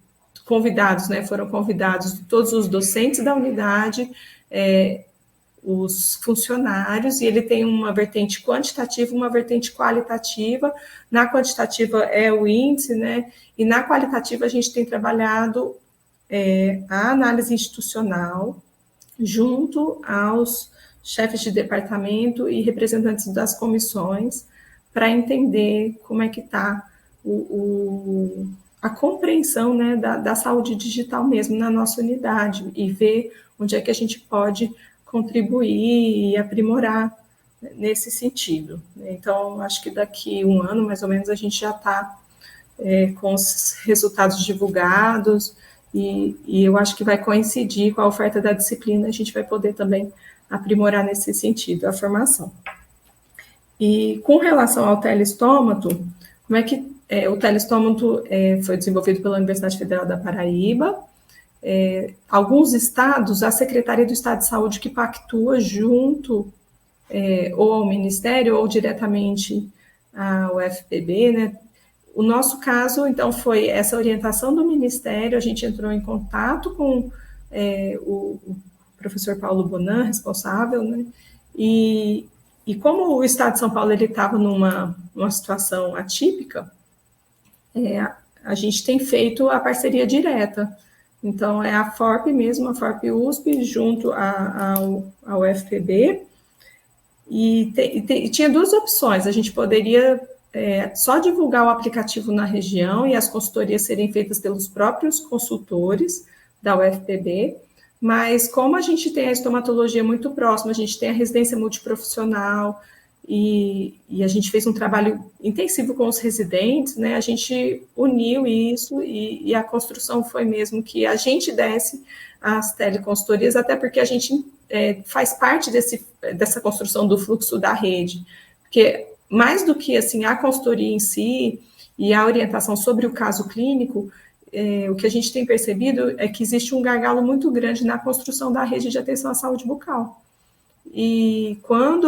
convidados, né, foram convidados todos os docentes da unidade, os funcionários, e ele tem uma vertente quantitativa, uma vertente qualitativa. Na quantitativa é o índice, né, e na qualitativa a gente tem trabalhado a análise institucional, junto aos chefes de departamento e representantes das comissões, para entender como é que está a compreensão, né, da saúde digital mesmo na nossa unidade, e ver onde é que a gente pode contribuir e aprimorar nesse sentido. Então, acho que daqui um ano, mais ou menos, a gente já está com os resultados divulgados, e eu acho que vai coincidir com a oferta da disciplina, a gente vai poder também aprimorar nesse sentido a formação. E com relação ao telestômato, como é que o telestômato foi desenvolvido pela Universidade Federal da Paraíba. Alguns estados, a Secretaria do Estado de Saúde que pactua junto ou ao Ministério ou diretamente ao FPB, né? O nosso caso, então, foi essa orientação do Ministério. A gente entrou em contato com o professor Paulo Bonan, responsável, né? E como o Estado de São Paulo estava numa situação atípica, a gente tem feito a parceria direta. Então, é a FORP mesmo, a FORP USP, junto ao FPB. E tinha duas opções. A gente poderia só divulgar o aplicativo na região e as consultorias serem feitas pelos próprios consultores da UFPB, mas como a gente tem a estomatologia muito próxima, a gente tem a residência multiprofissional e a gente fez um trabalho intensivo com os residentes, né? A gente uniu isso e a construção foi mesmo que a gente desse as teleconsultorias, até porque a gente faz parte dessa construção do fluxo da rede, porque mais do que assim, a consultoria em si e a orientação sobre o caso clínico, o que a gente tem percebido é que existe um gargalo muito grande na construção da rede de atenção à saúde bucal. E quando,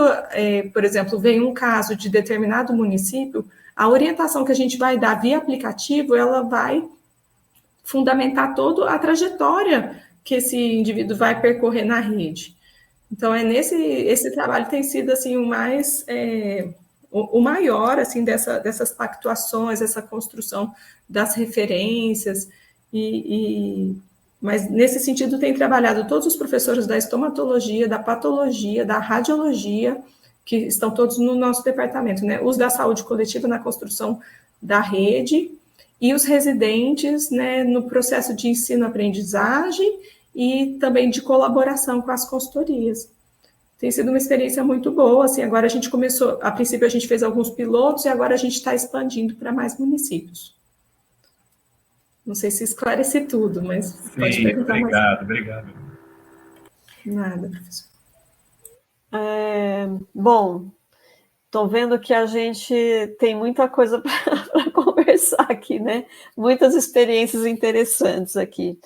por exemplo, vem um caso de determinado município, a orientação que a gente vai dar via aplicativo, ela vai fundamentar toda a trajetória que esse indivíduo vai percorrer na rede. Então, esse trabalho tem sido assim, o maior assim, dessas pactuações, essa construção das referências, mas nesse sentido tem trabalhado todos os professores da estomatologia, da patologia, da radiologia, que estão todos no nosso departamento, né? Os da saúde coletiva na construção da rede, e os residentes, né, no processo de ensino-aprendizagem e também de colaboração com as consultorias. Tem sido uma experiência muito boa, assim, agora a gente começou, a princípio a gente fez alguns pilotos e agora a gente está expandindo para mais municípios. Não sei se esclareci tudo, mas sim, pode perguntar mais. Obrigado. Nada, professor. Bom, estou vendo que a gente tem muita coisa para conversar aqui, né? Muitas experiências interessantes aqui.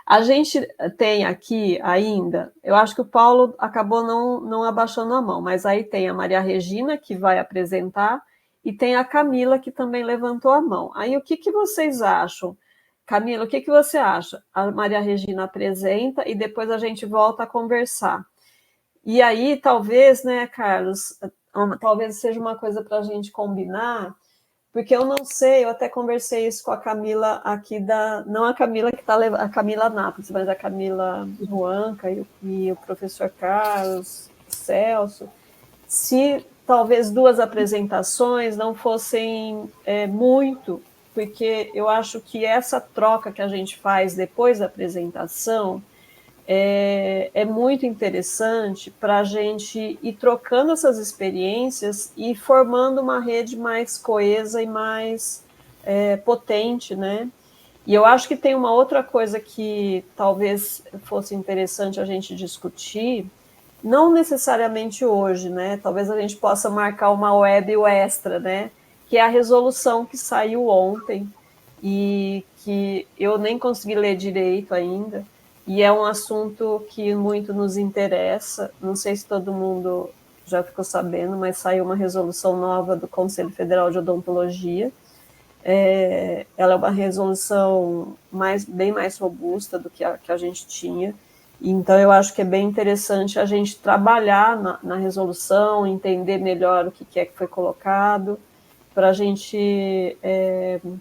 A gente tem aqui ainda, eu acho que o Paulo acabou não abaixando a mão, mas aí tem a Maria Regina, que vai apresentar, e tem a Camila, que também levantou a mão. Aí o que vocês acham? Camila, o que você acha? A Maria Regina apresenta e depois a gente volta a conversar. E aí, talvez, né, Carlos, talvez seja uma coisa para a gente combinar, porque eu não sei, eu até conversei isso com a Camila aqui não a Camila que está levando, a Camila Nápoles, mas a Camila Ruanca e o professor Carlos Celso, se talvez 2 apresentações não fossem muito, porque eu acho que essa troca que a gente faz depois da apresentação é muito interessante para a gente ir trocando essas experiências e formando uma rede mais coesa e mais potente, né? E eu acho que tem uma outra coisa que talvez fosse interessante a gente discutir, não necessariamente hoje, né? Talvez a gente possa marcar uma web extra, né? Que é a resolução que saiu ontem e que eu nem consegui ler direito ainda, e é um assunto que muito nos interessa. Não sei se todo mundo já ficou sabendo, mas saiu uma resolução nova do Conselho Federal de Odontologia. Ela é uma resolução bem mais robusta do que a gente tinha. Então, eu acho que é bem interessante a gente trabalhar na resolução, entender melhor o que é que foi colocado, para a gente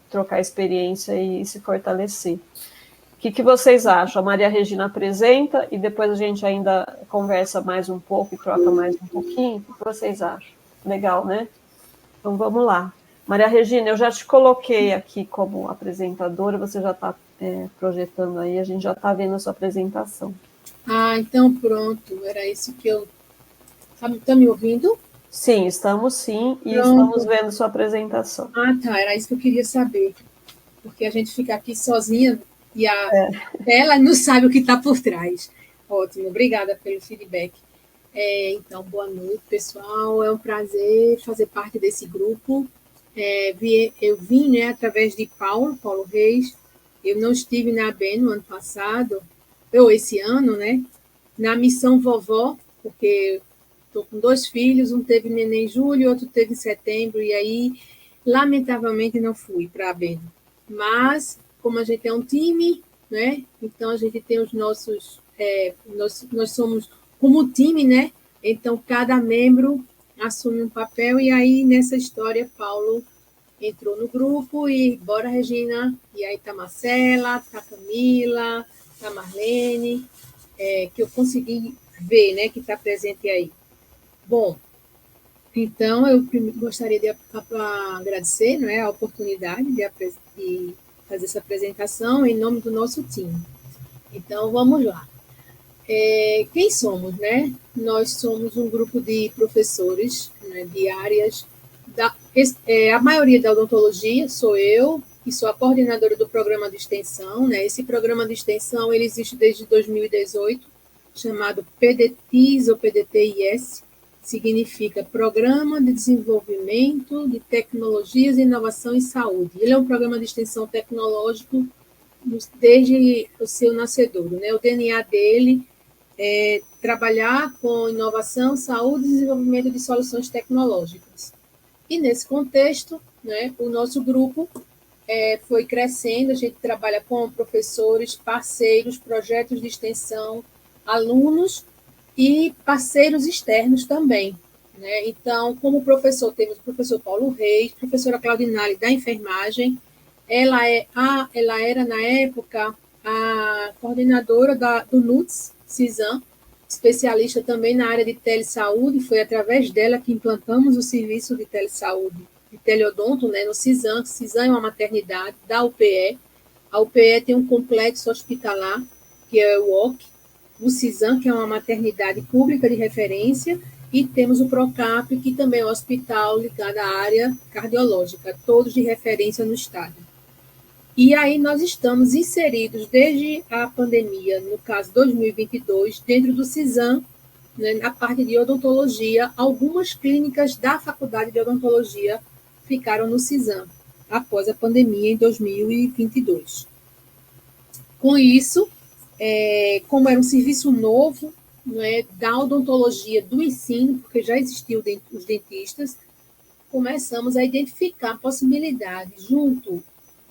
trocar experiência e se fortalecer. O que vocês acham? A Maria Regina apresenta e depois a gente ainda conversa mais um pouco e troca mais um pouquinho. O que vocês acham? Legal, né? Então, vamos lá. Maria Regina, eu já te coloquei aqui como apresentadora, você já está projetando aí, a gente já está vendo a sua apresentação. Então pronto, era isso que eu... Está me ouvindo? Sim, estamos sim, e estamos vendo sua apresentação. Tá, era isso que eu queria saber, porque a gente fica aqui sozinha e ela não sabe o que está por trás. Ótimo, obrigada pelo feedback. Então, boa noite, pessoal, é um prazer fazer parte desse grupo. Eu vim, né, através de Paulo Reis. Eu não estive na ABEN no ano passado, esse ano, né, na missão vovó, porque estou com 2 filhos, um teve neném em julho, outro teve em setembro, e aí, lamentavelmente, não fui para a ABEN. Mas, como a gente é um time, né, então a gente tem os nossos... nós somos como time, né? Então, cada membro assume um papel, e aí, nessa história, Paulo entrou no grupo, e bora, Regina, e aí tá Marcela, tá Camila, tá Marlene, que eu consegui ver, né, que está presente aí. Bom, então, eu gostaria de agradecer, né, a oportunidade de fazer essa apresentação em nome do nosso time. Então, vamos lá. Quem somos, né? Nós somos um grupo de professores, né, de áreas, a maioria da odontologia, sou eu, que sou a coordenadora do programa de extensão, né? Esse programa de extensão, ele existe desde 2018, chamado PDTIS ou PDTIS, significa Programa de Desenvolvimento de Tecnologias e Inovação em Saúde. Ele é um programa de extensão tecnológico desde o seu nascedouro, né? O DNA dele é trabalhar com inovação, saúde e desenvolvimento de soluções tecnológicas. E nesse contexto, né, o nosso grupo foi crescendo, a gente trabalha com professores, parceiros, projetos de extensão, alunos e parceiros externos também, né? Então, como professor, temos o professor Paulo Reis, professora Claudinale da enfermagem, ela era, na época, a coordenadora do NUTS, CISAM, especialista também na área de telesaúde, foi através dela que implantamos o serviço de telesaúde, de teleodonto, né, no CISAM. CISAM é uma maternidade da UPE. A UPE tem um complexo hospitalar, que é o UOC, o CISAM, que é uma maternidade pública de referência, e temos o PROCAP, que também é um hospital ligado à área cardiológica, todos de referência no estado. E aí nós estamos inseridos desde a pandemia, no caso 2022, dentro do CISAM, né, na parte de odontologia. Algumas clínicas da Faculdade de Odontologia ficaram no CISAM, após a pandemia em 2022. Com isso, como era um serviço novo, né, da odontologia do ensino, porque já existiam os dentistas, começamos a identificar possibilidades junto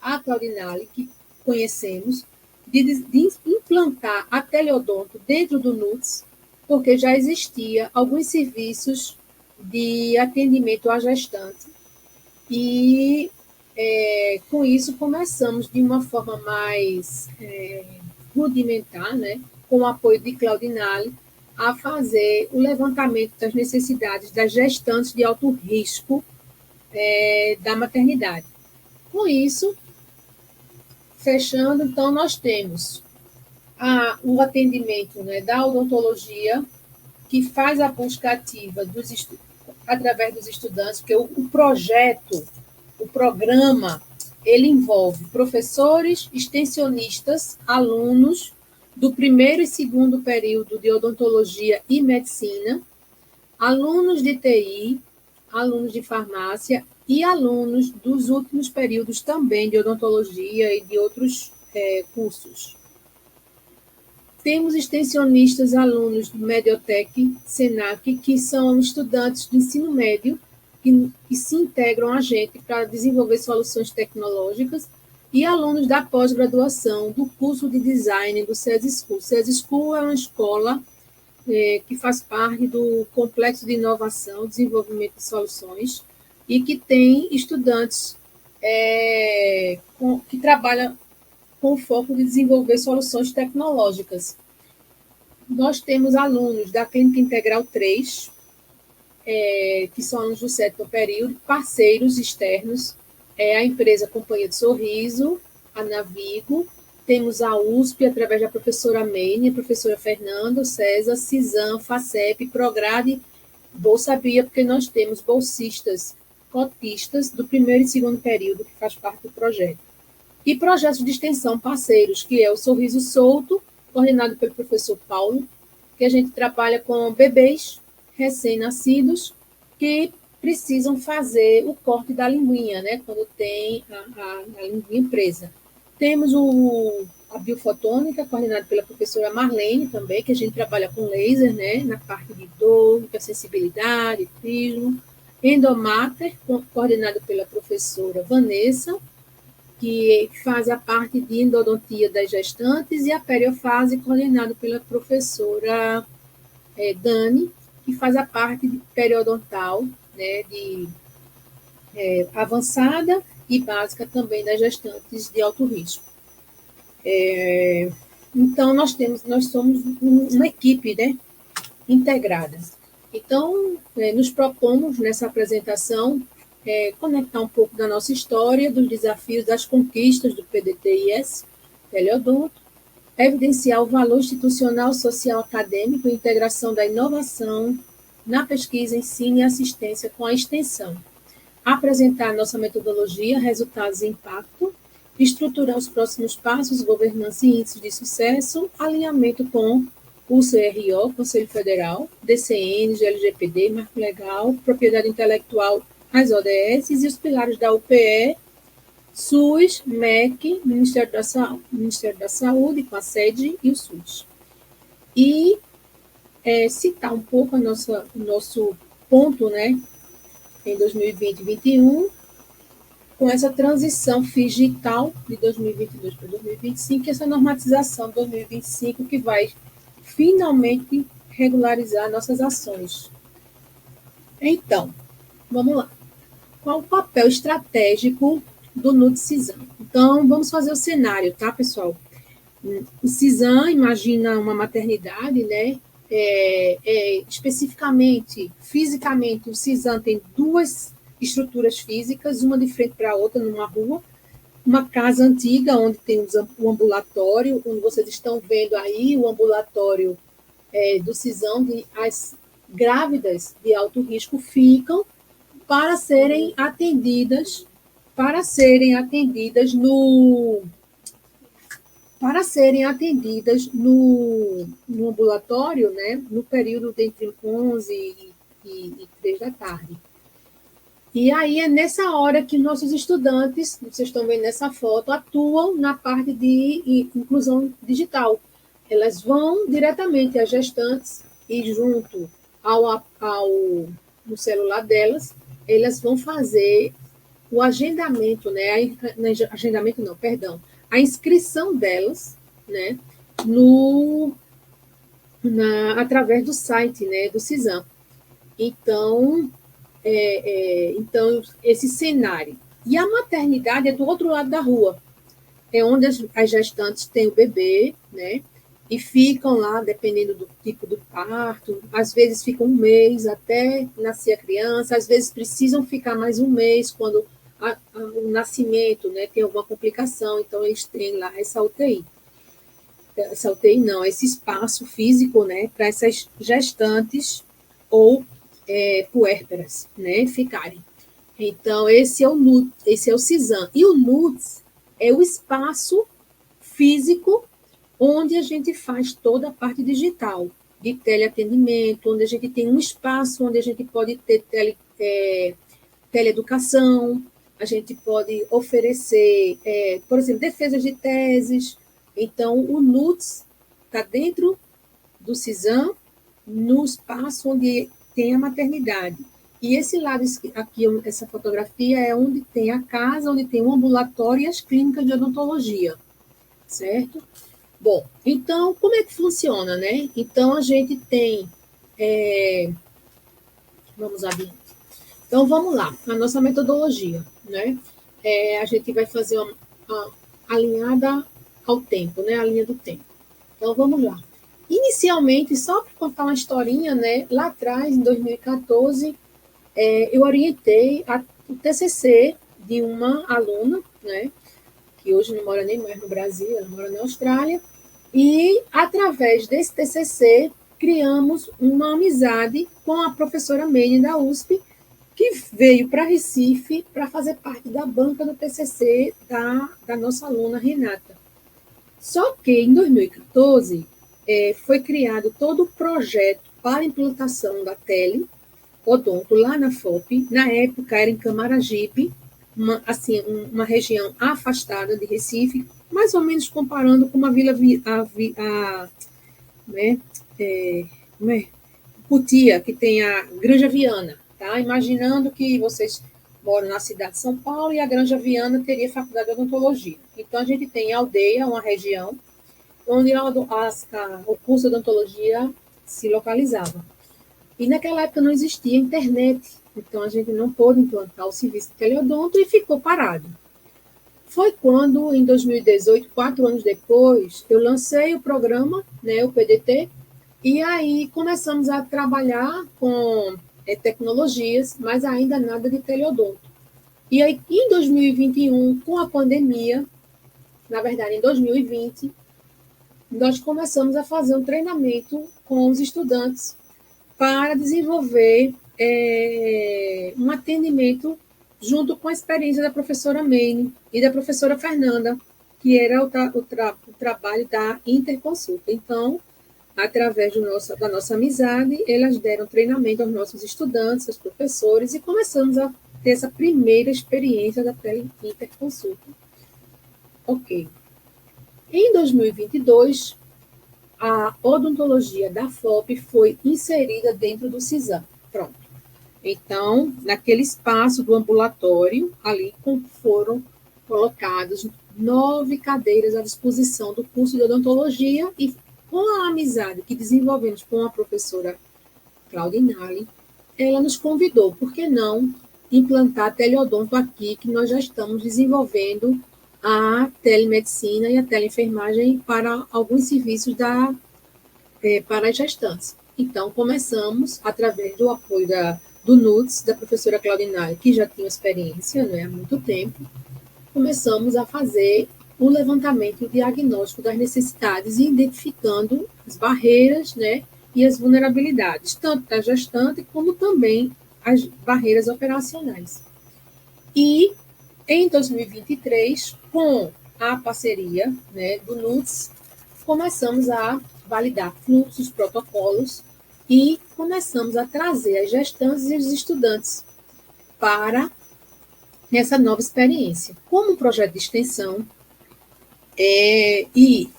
a Claudinale, que conhecemos, de implantar a teleodonto dentro do NUTS, porque já existia alguns serviços de atendimento à gestante. E, com isso, começamos de uma forma mais rudimentar, né, com o apoio de Claudinale, a fazer o levantamento das necessidades das gestantes de alto risco da maternidade. Com isso, fechando, então, nós temos o atendimento, né, da odontologia, que faz a busca ativa através dos estudantes, porque o projeto, o programa, ele envolve professores, extensionistas, alunos do primeiro e segundo período de odontologia e medicina, alunos de TI, alunos de farmácia e alunos dos últimos períodos também de odontologia e de outros cursos. Temos extensionistas, alunos do Mediotec, Senac, que são estudantes do ensino médio, que se integram a gente para desenvolver soluções tecnológicas, e alunos da pós-graduação do curso de design do SESI School. SESI School é uma escola que faz parte do Complexo de Inovação, Desenvolvimento de Soluções, e que tem estudantes que trabalham com o foco de desenvolver soluções tecnológicas. Nós temos alunos da Clínica Integral 3, que são alunos do 7º período, parceiros externos, a empresa Companhia de Sorriso, a Navigo, temos a USP, através da professora Meine, a professora Fernanda, César, CISAM, FACEP, Prograde, Bolsa Bia, porque nós temos bolsistas, cotistas do primeiro e segundo período, que faz parte do projeto. E projetos de extensão parceiros, que é o Sorriso Solto, coordenado pelo professor Paulo, que a gente trabalha com bebês recém-nascidos que precisam fazer o corte da linguinha, né, quando tem a linguinha presa. Temos a biofotônica, coordenada pela professora Marlene também, que a gente trabalha com laser, né, na parte de dor, hipersensibilidade, prisma. Endomater, coordenado pela professora Vanessa, que faz a parte de endodontia das gestantes, e a periofase, coordenado pela professora Dani, que faz a parte de periodontal, né, de avançada e básica também das gestantes de alto risco. Então, nós somos uma equipe, né, integrada. Então, nos propomos nessa apresentação conectar um pouco da nossa história, dos desafios, das conquistas do PDT-IS, Teleodonto, evidenciar o valor institucional, social, acadêmico e integração da inovação na pesquisa, ensino e assistência com a extensão. Apresentar nossa metodologia, resultados e impacto, estruturar os próximos passos, governança e índices de sucesso, alinhamento com o CRO, Conselho Federal, DCN, GLGPD, Marco Legal, Propriedade Intelectual, as ODS e os pilares da UPE, SUS, MEC, Ministério da Saúde, com a sede e o SUS. E citar um pouco o nosso ponto, né, em 2020 e 2021, com essa transição digital de 2022 para 2025, e essa normatização de 2025, que vai finalmente regularizar nossas ações. Então, vamos lá. Qual o papel estratégico do NUT-CISAM? Então, vamos fazer o cenário, tá, pessoal? O CISAM imagina uma maternidade, né? Especificamente, fisicamente, o CISAM tem duas estruturas físicas, uma de frente para a outra, numa rua, uma casa antiga, onde tem o ambulatório, onde vocês estão vendo aí o ambulatório do CISAM, onde as grávidas de alto risco ficam para serem atendidas no ambulatório, né, no período entre 11 e 3 da tarde. E aí é nessa hora que nossos estudantes, vocês estão vendo nessa foto, atuam na parte de inclusão digital. Elas vão diretamente às gestantes e junto no celular delas, elas vão fazer o agendamento, né? A inscrição delas, né? Através do site, né? Do CISAM. Então, esse cenário. E a maternidade é do outro lado da rua, é onde as gestantes têm o bebê, né? E ficam lá, dependendo do tipo do parto, às vezes ficam um mês até nascer a criança, às vezes precisam ficar mais um mês quando o nascimento, né, tem alguma complicação, então eles têm lá essa UTI. essa UTI não, esse espaço físico, né, para essas gestantes ou puérperas, né, ficarem. Então, esse é o NUT, esse é o CISAM. E o NUTS é o espaço físico onde a gente faz toda a parte digital, de teleatendimento, onde a gente tem um espaço onde a gente pode ter teleeducação, a gente pode oferecer, por exemplo, defesas de teses. Então, o NUTS está dentro do CISAM, no espaço onde tem a maternidade. E esse lado aqui, essa fotografia, é onde tem a casa, onde tem o ambulatório e as clínicas de odontologia, certo? Bom, então, como é que funciona, né? Então, a gente tem... vamos abrir. Então, vamos lá, a nossa metodologia, né? A gente vai fazer uma alinhada ao tempo, né? A linha do tempo. Então, vamos lá. Inicialmente, só para contar uma historinha, né? Lá atrás, em 2014, eu orientei o TCC de uma aluna, né? Que hoje não mora nem mais no Brasil, ela mora na Austrália. E, através desse TCC, criamos uma amizade com a professora Meire da USP, que veio para Recife para fazer parte da banca do TCC da nossa aluna Renata. Só que, em 2014, foi criado todo o projeto para a implantação da teleodonto lá na FOP. Na época, era em Camaragibe, uma região afastada de Recife, mais ou menos comparando com uma vila, Putia, que tem a Granja Viana. Tá? Imaginando que vocês moram na cidade de São Paulo e a Granja Viana teria faculdade de odontologia. Então, a gente tem a aldeia, uma região, onde o curso de odontologia se localizava. E naquela época não existia internet, então a gente não pôde implantar o serviço de teleodonto e ficou parado. Foi quando, em 2018, 4 anos depois, eu lancei o programa, né, o PDT, e aí começamos a trabalhar com tecnologias, mas ainda nada de teleodonto. E aí, em 2021, com a pandemia, na verdade, em 2020, nós começamos a fazer um treinamento com os estudantes para desenvolver um atendimento junto com a experiência da professora Meine e da professora Fernanda, que era o trabalho da interconsulta. Então, através da nossa amizade, elas deram treinamento aos nossos estudantes, aos professores, e começamos a ter essa primeira experiência da interconsulta. Ok. Em 2022, a odontologia da FOP foi inserida dentro do CISAM. Pronto. Então, naquele espaço do ambulatório, ali foram colocadas 9 cadeiras à disposição do curso de odontologia e com a amizade que desenvolvemos com a professora Claudinale, ela nos convidou, por que não implantar teleodonto aqui, que nós já estamos desenvolvendo a telemedicina e a teleenfermagem para alguns serviços para as gestantes. Então, começamos, através do apoio do NUTS, da professora Claudinale, que já tinha experiência, né, há muito tempo, começamos a fazer o levantamento e o diagnóstico das necessidades e identificando as barreiras, né, e as vulnerabilidades, tanto da gestante como também as barreiras operacionais. E, em 2023, com a parceria, né, do NUTS, começamos a validar fluxos, protocolos e começamos a trazer as gestantes e os estudantes para essa nova experiência. Como um projeto de extensão, e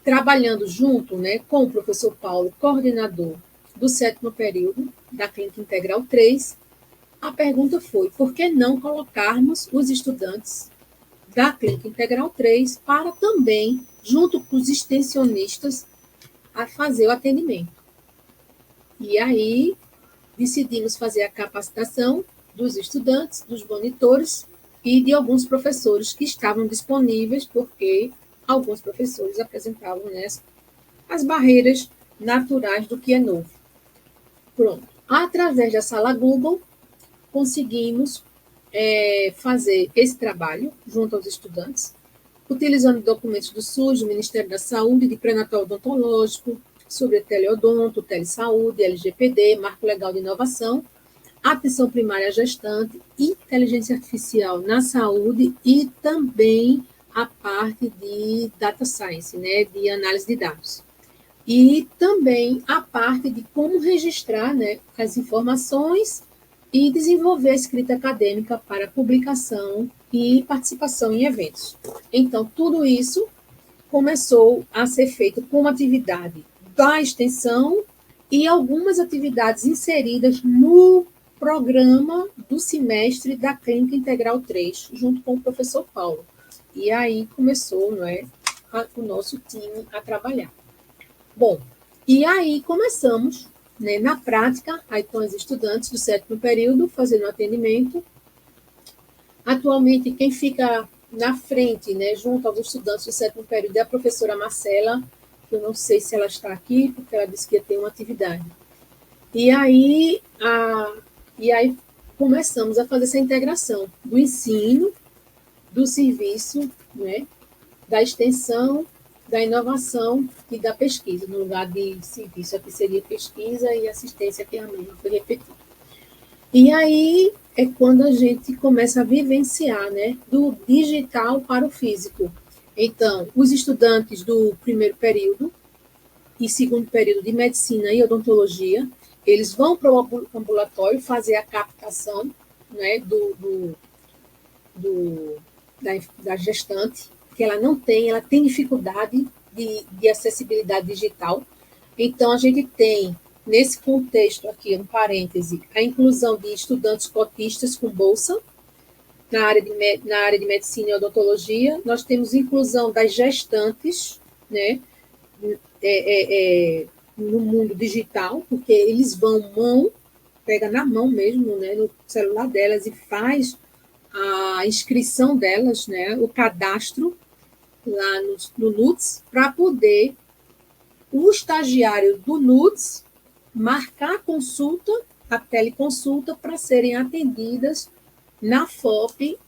trabalhando junto, né, com o professor Paulo, coordenador do 7º período da Clínica Integral 3, a pergunta foi, por que não colocarmos os estudantes da Clínica Integral 3 para também, junto com os extensionistas, a fazer o atendimento? E aí, decidimos fazer a capacitação dos estudantes, dos monitores e de alguns professores que estavam disponíveis, porque alguns professores apresentavam, né, as barreiras naturais do que é novo. Pronto. Através da sala Google, conseguimos fazer esse trabalho junto aos estudantes. utilizando documentos do SUS, do Ministério da Saúde, de pré-natal odontológico, sobre teleodonto, telesaúde, LGPD, Marco Legal de Inovação, atenção primária à gestante, inteligência artificial na saúde e também a parte de data science, né, de análise de dados. E também a parte de como registrar, né, as informações e desenvolver a escrita acadêmica para publicação e participação em eventos. Então, tudo isso começou a ser feito como atividade da extensão e algumas atividades inseridas no programa do semestre da Clínica Integral 3, junto com o professor Paulo. E aí começou, não é, o nosso time a trabalhar. Bom, e aí começamos, né, na prática, aí com os estudantes do 7º período, fazendo atendimento. Atualmente, quem fica na frente, né, junto aos estudantes do 7º período, é a professora Marcela, que eu não sei se ela está aqui, porque ela disse que ia ter uma atividade. E aí começamos a fazer essa integração do ensino, do serviço, né, da extensão, da inovação e da pesquisa. No lugar de serviço, aqui seria pesquisa e assistência, que a mesma foi repetida. E aí é quando a gente começa a vivenciar, né, do digital para o físico. Então, os estudantes do 1º período e 2º período de medicina e odontologia, eles vão para o ambulatório fazer a captação, né, da gestante, que ela tem dificuldade de acessibilidade digital. Então, a gente tem, nesse contexto aqui, um parêntese, a inclusão de estudantes cotistas com bolsa na área de medicina e odontologia. Nós temos inclusão das gestantes, né, no mundo digital, porque eles pega na mão mesmo, né, no celular delas e faz a inscrição delas, né, o cadastro lá no NUTS, para poder o estagiário do NUTS marcar a consulta, a teleconsulta, para serem atendidas na FOP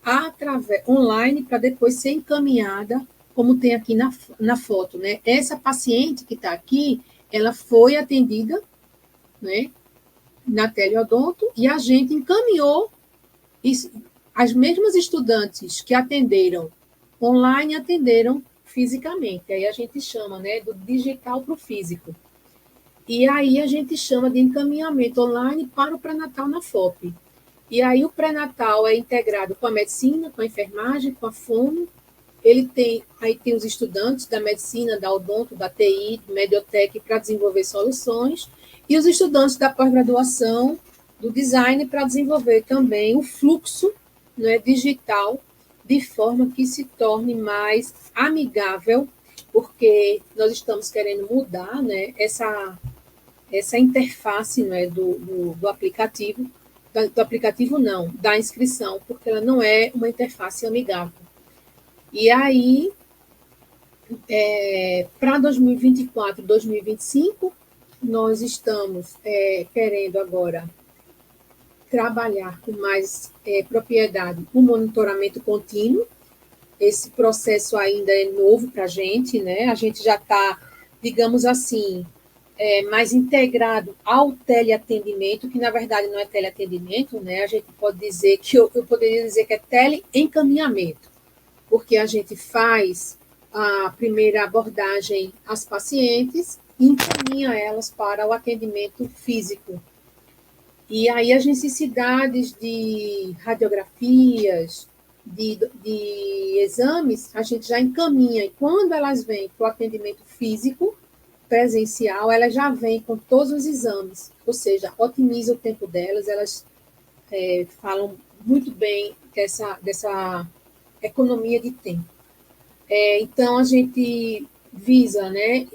online, para depois ser encaminhada, como tem aqui na foto, né? Essa paciente que está aqui, ela foi atendida, né, na teleodonto, e a gente encaminhou as mesmas estudantes que atenderam online, atenderam fisicamente. Aí a gente chama, né, do digital para o físico. E aí a gente chama de encaminhamento online para o pré-natal na FOP. E aí o pré-natal é integrado com a medicina, com a enfermagem, com a fono. Aí tem os estudantes da medicina, da odonto, da TI, do Mediotec, para desenvolver soluções, e os estudantes da pós-graduação, do design, para desenvolver também o fluxo, né, digital, de forma que se torne mais amigável, porque nós estamos querendo mudar, né, essa interface, né, do aplicativo, do aplicativo não, da inscrição, porque ela não é uma interface amigável. E aí, para 2024, 2025, nós estamos querendo agora trabalhar com mais propriedade o monitoramento contínuo. Esse processo ainda é novo para a gente, né? A gente já está, digamos assim, mais integrado ao teleatendimento, que na verdade não é teleatendimento, né? A gente pode dizer eu poderia dizer que é teleencaminhamento, porque a gente faz a primeira abordagem às pacientes e encaminha elas para o atendimento físico. E aí as necessidades de radiografias, de exames, a gente já encaminha. E quando elas vêm para o atendimento físico, presencial, elas já vêm com todos os exames, ou seja, otimiza o tempo delas, elas falam muito bem dessa economia de tempo. Então, a gente visa, né,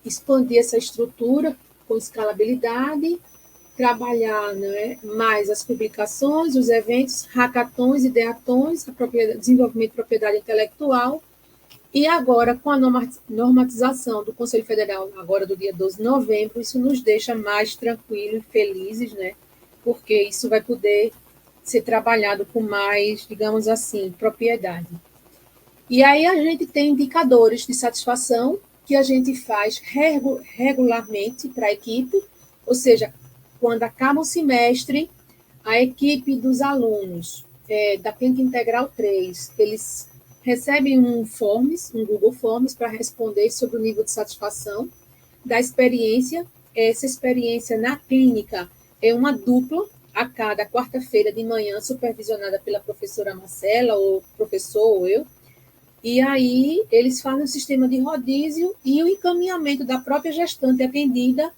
expandir essa estrutura com escalabilidade, trabalhar, né, mais as publicações, os eventos, hackathons, ideatons, desenvolvimento de propriedade intelectual, e agora, com a normatização do Conselho Federal, agora do dia 12 de novembro, isso nos deixa mais tranquilos e felizes, né, porque isso vai poder ser trabalhado com mais, digamos assim, propriedade. E aí a gente tem indicadores de satisfação que a gente faz regularmente para a equipe, ou seja, quando acaba o semestre, a equipe dos alunos da Clínica Integral 3, eles recebem um Google Forms, para responder sobre o nível de satisfação da experiência. Essa experiência na clínica é uma dupla, a cada quarta-feira de manhã, supervisionada pela professora Marcela, ou professor, ou eu. E aí eles fazem o sistema de rodízio e o encaminhamento da própria gestante atendida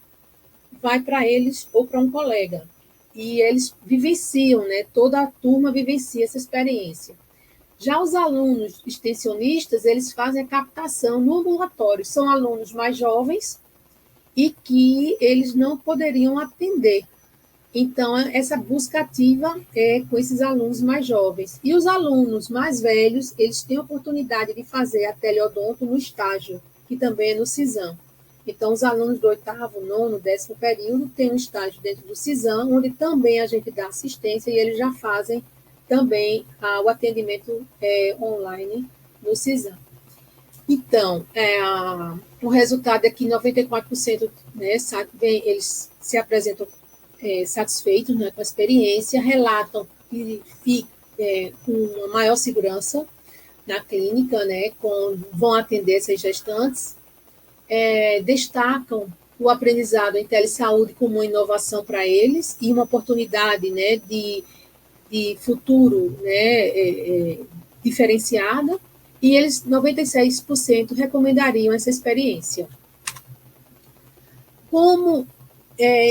vai para eles ou para um colega. E eles vivenciam, né? Toda a turma vivencia essa experiência. Já os alunos extensionistas, eles fazem a captação no ambulatório. São alunos mais jovens e que eles não poderiam atender. Então, essa busca ativa é com esses alunos mais jovens. E os alunos mais velhos, eles têm a oportunidade de fazer a teleodonto no estágio, que também é no CISAM. Então, os alunos do 8º, 9º, 10º período têm um estágio dentro do CISAM, onde também a gente dá assistência e eles já fazem também o atendimento online no CISAM. Então, o resultado é que 94%, né, eles se apresentam satisfeitos, né, com a experiência, relatam que com uma maior segurança na clínica, né, vão atender essas gestantes, destacam o aprendizado em telesaúde como uma inovação para eles e uma oportunidade, né, de futuro, né, diferenciada, e eles, 96%, recomendariam essa experiência. Como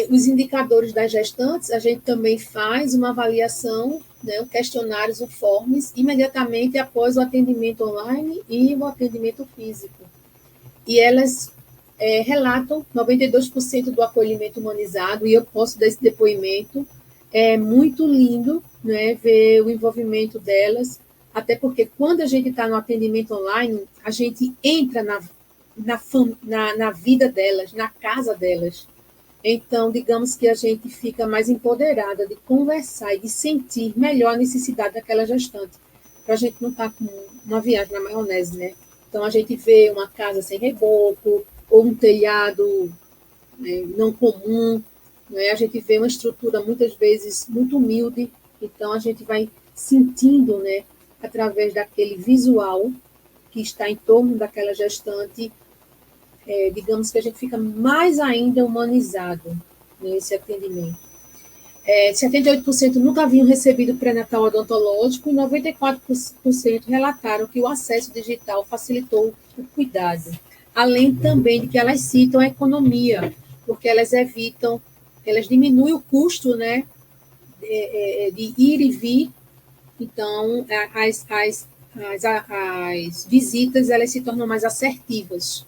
os indicadores das gestantes, a gente também faz uma avaliação, né, o questionários, o Forms, imediatamente após o atendimento online e o atendimento físico. E elas relatam 92% do acolhimento humanizado, e eu posso dar esse depoimento. É muito lindo, né, ver o envolvimento delas, até porque quando a gente está no atendimento online, a gente entra na vida delas, na casa delas. Então, digamos que a gente fica mais empoderada de conversar e de sentir melhor a necessidade daquela gestante, para a gente não estar com uma viagem na maionese, né? Então, a gente vê uma casa sem reboco, ou um telhado, né, não comum, né? A gente vê uma estrutura, muitas vezes, muito humilde, então a gente vai sentindo, né, através daquele visual que está em torno daquela gestante, digamos que a gente fica mais ainda humanizado nesse atendimento. 78% nunca haviam recebido pré-natal odontológico e 94% relataram que o acesso digital facilitou o cuidado. Além também de que elas citam a economia, porque elas diminuem o custo, né, de ir e vir. Então, as visitas elas se tornam mais assertivas.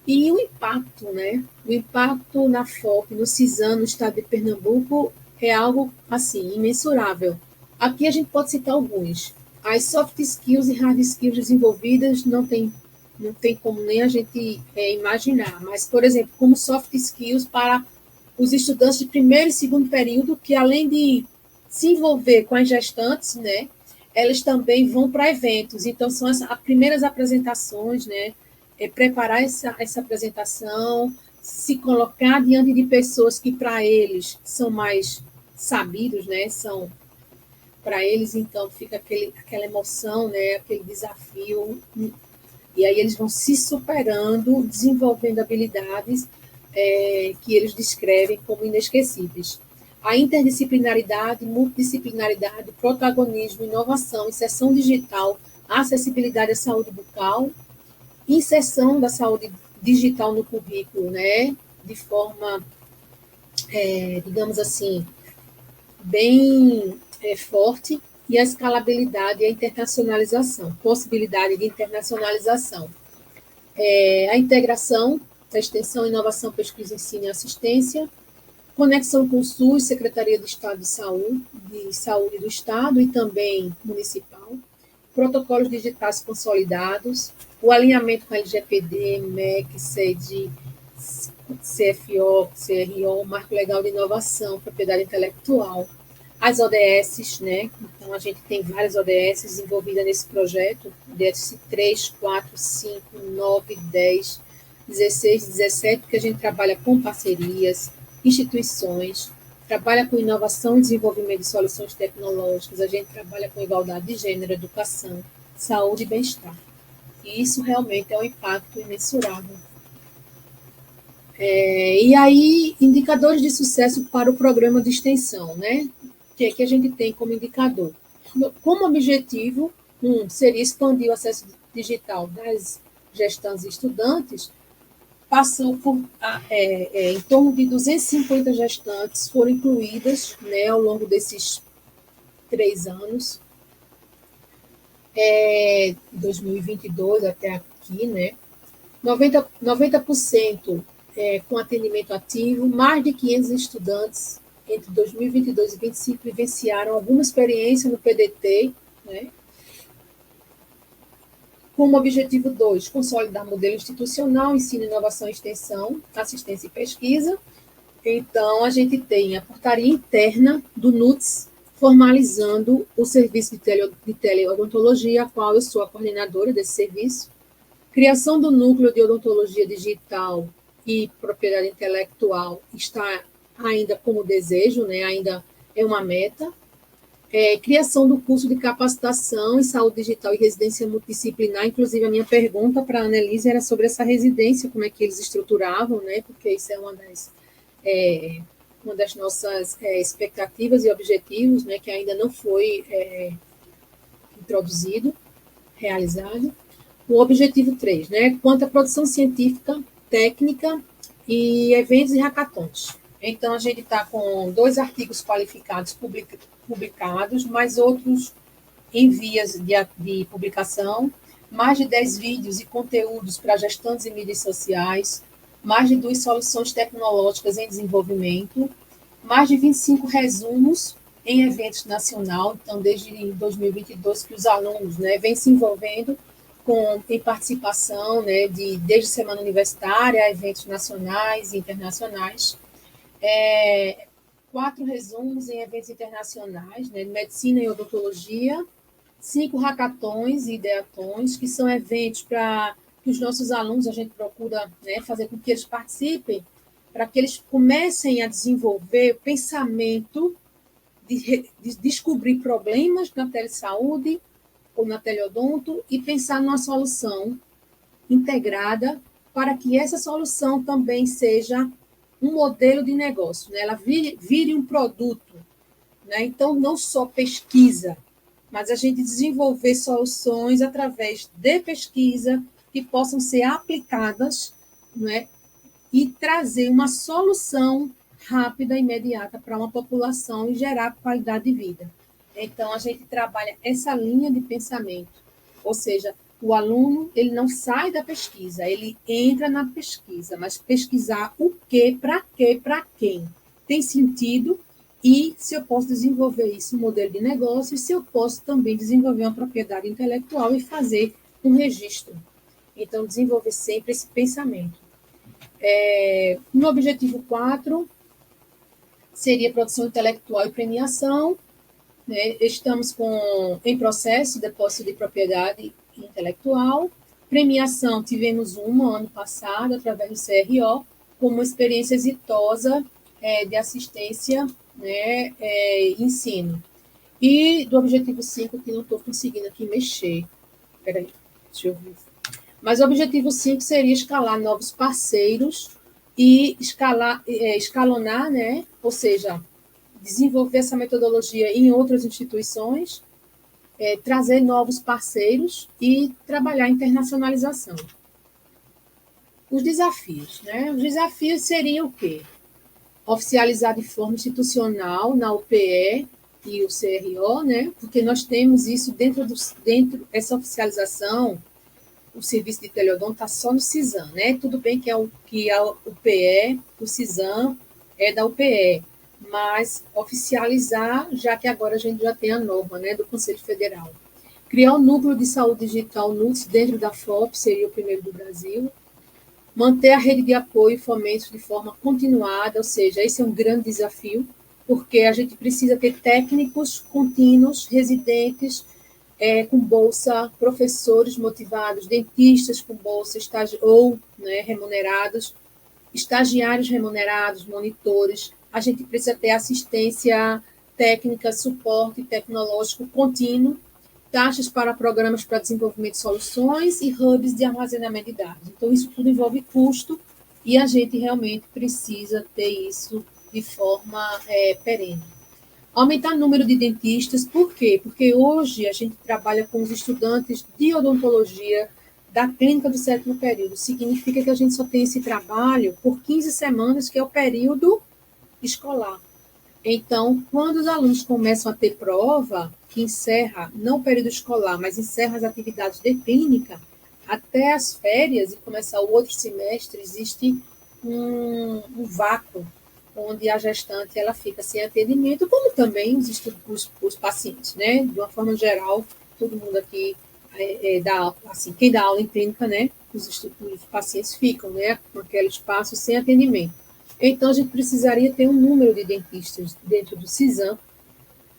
E o impacto, né? O impacto na FOP, no CISAM, no estado de Pernambuco, é algo, assim, imensurável. Aqui a gente pode citar alguns. As soft skills e hard skills desenvolvidas não tem como nem a gente imaginar. Mas, por exemplo, como soft skills para os estudantes de primeiro e segundo período, que além de se envolver com as gestantes, né, elas também vão para eventos. Então, são as primeiras apresentações, né, preparar essa apresentação, se colocar diante de pessoas que para eles são mais sabidos, né, para eles, então, fica aquela emoção, né, aquele desafio, e aí eles vão se superando, desenvolvendo habilidades que eles descrevem como inesquecíveis. A interdisciplinaridade, multidisciplinaridade, protagonismo, inovação, inserção digital, acessibilidade à saúde bucal, inserção da saúde digital no currículo, né, de forma, digamos assim, bem forte, e a escalabilidade e a internacionalização, possibilidade de internacionalização. A integração da extensão, inovação, pesquisa, ensino e assistência, conexão com o SUS, Secretaria de Estado de Saúde do Estado e também municipal, protocolos digitais consolidados, o alinhamento com a LGPD, MEC, CED, CFO, CRO, Marco Legal de Inovação, Propriedade Intelectual, as ODS, né? Então, a gente tem várias ODS envolvidas nesse projeto, ODS 3, 4, 5, 9, 10, 16, 17, que a gente trabalha com parcerias, instituições, trabalha com inovação e desenvolvimento de soluções tecnológicas, a gente trabalha com igualdade de gênero, educação, saúde e bem-estar. E isso realmente é um impacto imensurável. E aí, indicadores de sucesso para o programa de extensão, né? Que a gente tem como indicador? Como objetivo, seria expandir o acesso digital das gestantes e estudantes, passou por em torno de 250 gestantes foram incluídas, né, ao longo desses 3 anos, 2022 até aqui, né, 90% com atendimento ativo, mais de 500 estudantes entre 2022 e 2025 vivenciaram alguma experiência no PDT, né? Como objetivo 2, consolidar modelo institucional, ensino, inovação e extensão, assistência e pesquisa. Então, a gente tem a portaria interna do NUTS, formalizando o serviço de teleodontologia, a qual eu sou a coordenadora desse serviço. Criação do núcleo de odontologia digital e propriedade intelectual está ainda como desejo, né? Ainda é uma meta. Criação do curso de capacitação em saúde digital e residência multidisciplinar. Inclusive, a minha pergunta para a Annelise era sobre essa residência, como é que eles estruturavam, né? Porque isso é uma das nossas expectativas e objetivos, né? Que ainda não foi introduzido, realizado. O objetivo 3, né? Quanto à produção científica, técnica e eventos e hackathons. Então, a gente está com 2 artigos qualificados publicados, mais outros em vias de publicação, mais de 10 vídeos e conteúdos para gestantes e mídias sociais, mais de 2 soluções tecnológicas em desenvolvimento, mais de 25 resumos em eventos nacional. Então, desde 2022 que os alunos, né, vêm se envolvendo em participação, né, desde semana universitária, eventos nacionais e internacionais. 4 resumos em eventos internacionais, né, de medicina e odontologia, 5 hackathons e ideatons, que são eventos para que os nossos alunos, a gente procura, né, fazer com que eles participem, para que eles comecem a desenvolver o pensamento de descobrir problemas na telesaúde ou na teleodonto e pensar numa solução integrada para que essa solução também seja um modelo de negócio, né? Ela vire um produto, né? Então, não só pesquisa, mas a gente desenvolver soluções através de pesquisa que possam ser aplicadas, né? E trazer uma solução rápida e imediata para uma população e gerar qualidade de vida. Então, a gente trabalha essa linha de pensamento, ou seja, o aluno ele não sai da pesquisa, ele entra na pesquisa, mas pesquisar o quê, para quem? Tem sentido e se eu posso desenvolver isso, um modelo de negócio, e se eu posso também desenvolver uma propriedade intelectual e fazer um registro. Então, desenvolver sempre esse pensamento. No objetivo 4, seria produção intelectual e premiação. Né? Estamos em processo de depósito de propriedade intelectual. Premiação, tivemos uma ano passado, através do CRO, como uma experiência exitosa de assistência, né, e ensino. E do objetivo 5, que não estou conseguindo aqui mexer. Espera aí, deixa eu ver. Mas o objetivo 5 seria escalar novos parceiros e escalonar, né, ou seja, desenvolver essa metodologia em outras instituições, trazer novos parceiros e trabalhar a internacionalização. Os desafios, né? Os desafios seriam o quê? Oficializar de forma institucional na UPE e o CRO, né? Porque nós temos isso dentro essa oficialização, o serviço de teleodonto está só no CISAM, né? Tudo bem que a UPE, o CISAM é da UPE, mas oficializar, já que agora a gente já tem a norma, né, do Conselho Federal. Criar um núcleo de saúde digital NUTS dentro da FOP, seria o primeiro do Brasil. Manter a rede de apoio e fomento de forma continuada, ou seja, esse é um grande desafio, porque a gente precisa ter técnicos contínuos, residentes, com bolsa, professores motivados, dentistas com bolsa, ou né, remunerados, estagiários remunerados, monitores. A gente precisa ter assistência técnica, suporte tecnológico contínuo, taxas para programas para desenvolvimento de soluções e hubs de armazenamento de dados. Então, isso tudo envolve custo e a gente realmente precisa ter isso de forma perene. Aumentar o número de dentistas, por quê? Porque hoje a gente trabalha com os estudantes de odontologia da clínica do 7º período. Significa que a gente só tem esse trabalho por 15 semanas, que é o período escolar. Então, quando os alunos começam a ter prova, que encerra, não o período escolar, mas encerra as atividades de clínica, até as férias e começar o outro semestre, existe um vácuo, onde a gestante ela fica sem atendimento, como também os pacientes, né? De uma forma geral, todo mundo aqui dá, assim, quem dá aula em clínica, né? Os pacientes ficam, né? Com aquele espaço sem atendimento. Então, a gente precisaria ter um número de dentistas dentro do CISAM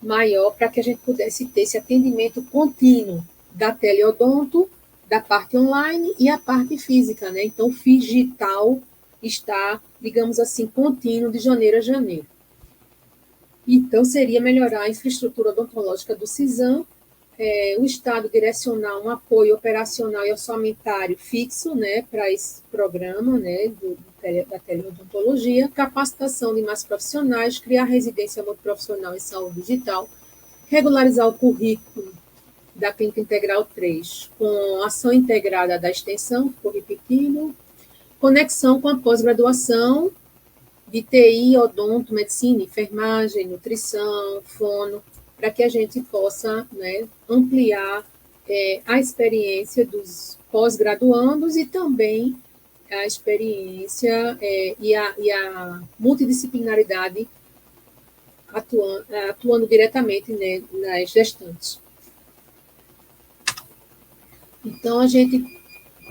maior para que a gente pudesse ter esse atendimento contínuo da teleodonto, da parte online e a parte física, né? Então, o digital está, digamos assim, contínuo de janeiro a janeiro. Então, seria melhorar a infraestrutura odontológica do CISAM, o Estado direcionar um apoio operacional e orçamentário fixo, né, para esse programa, né, da teleodontologia, capacitação de mais profissionais, criar residência multiprofissional em saúde digital, regularizar o currículo da Clínica Integral 3, com ação integrada da extensão, ficou repetindo, conexão com a pós-graduação de TI, odonto, medicina, enfermagem, nutrição, fono, para que a gente possa, né, ampliar a experiência dos pós-graduandos e também a experiência e a multidisciplinaridade atuando diretamente, né, nas gestantes. Então,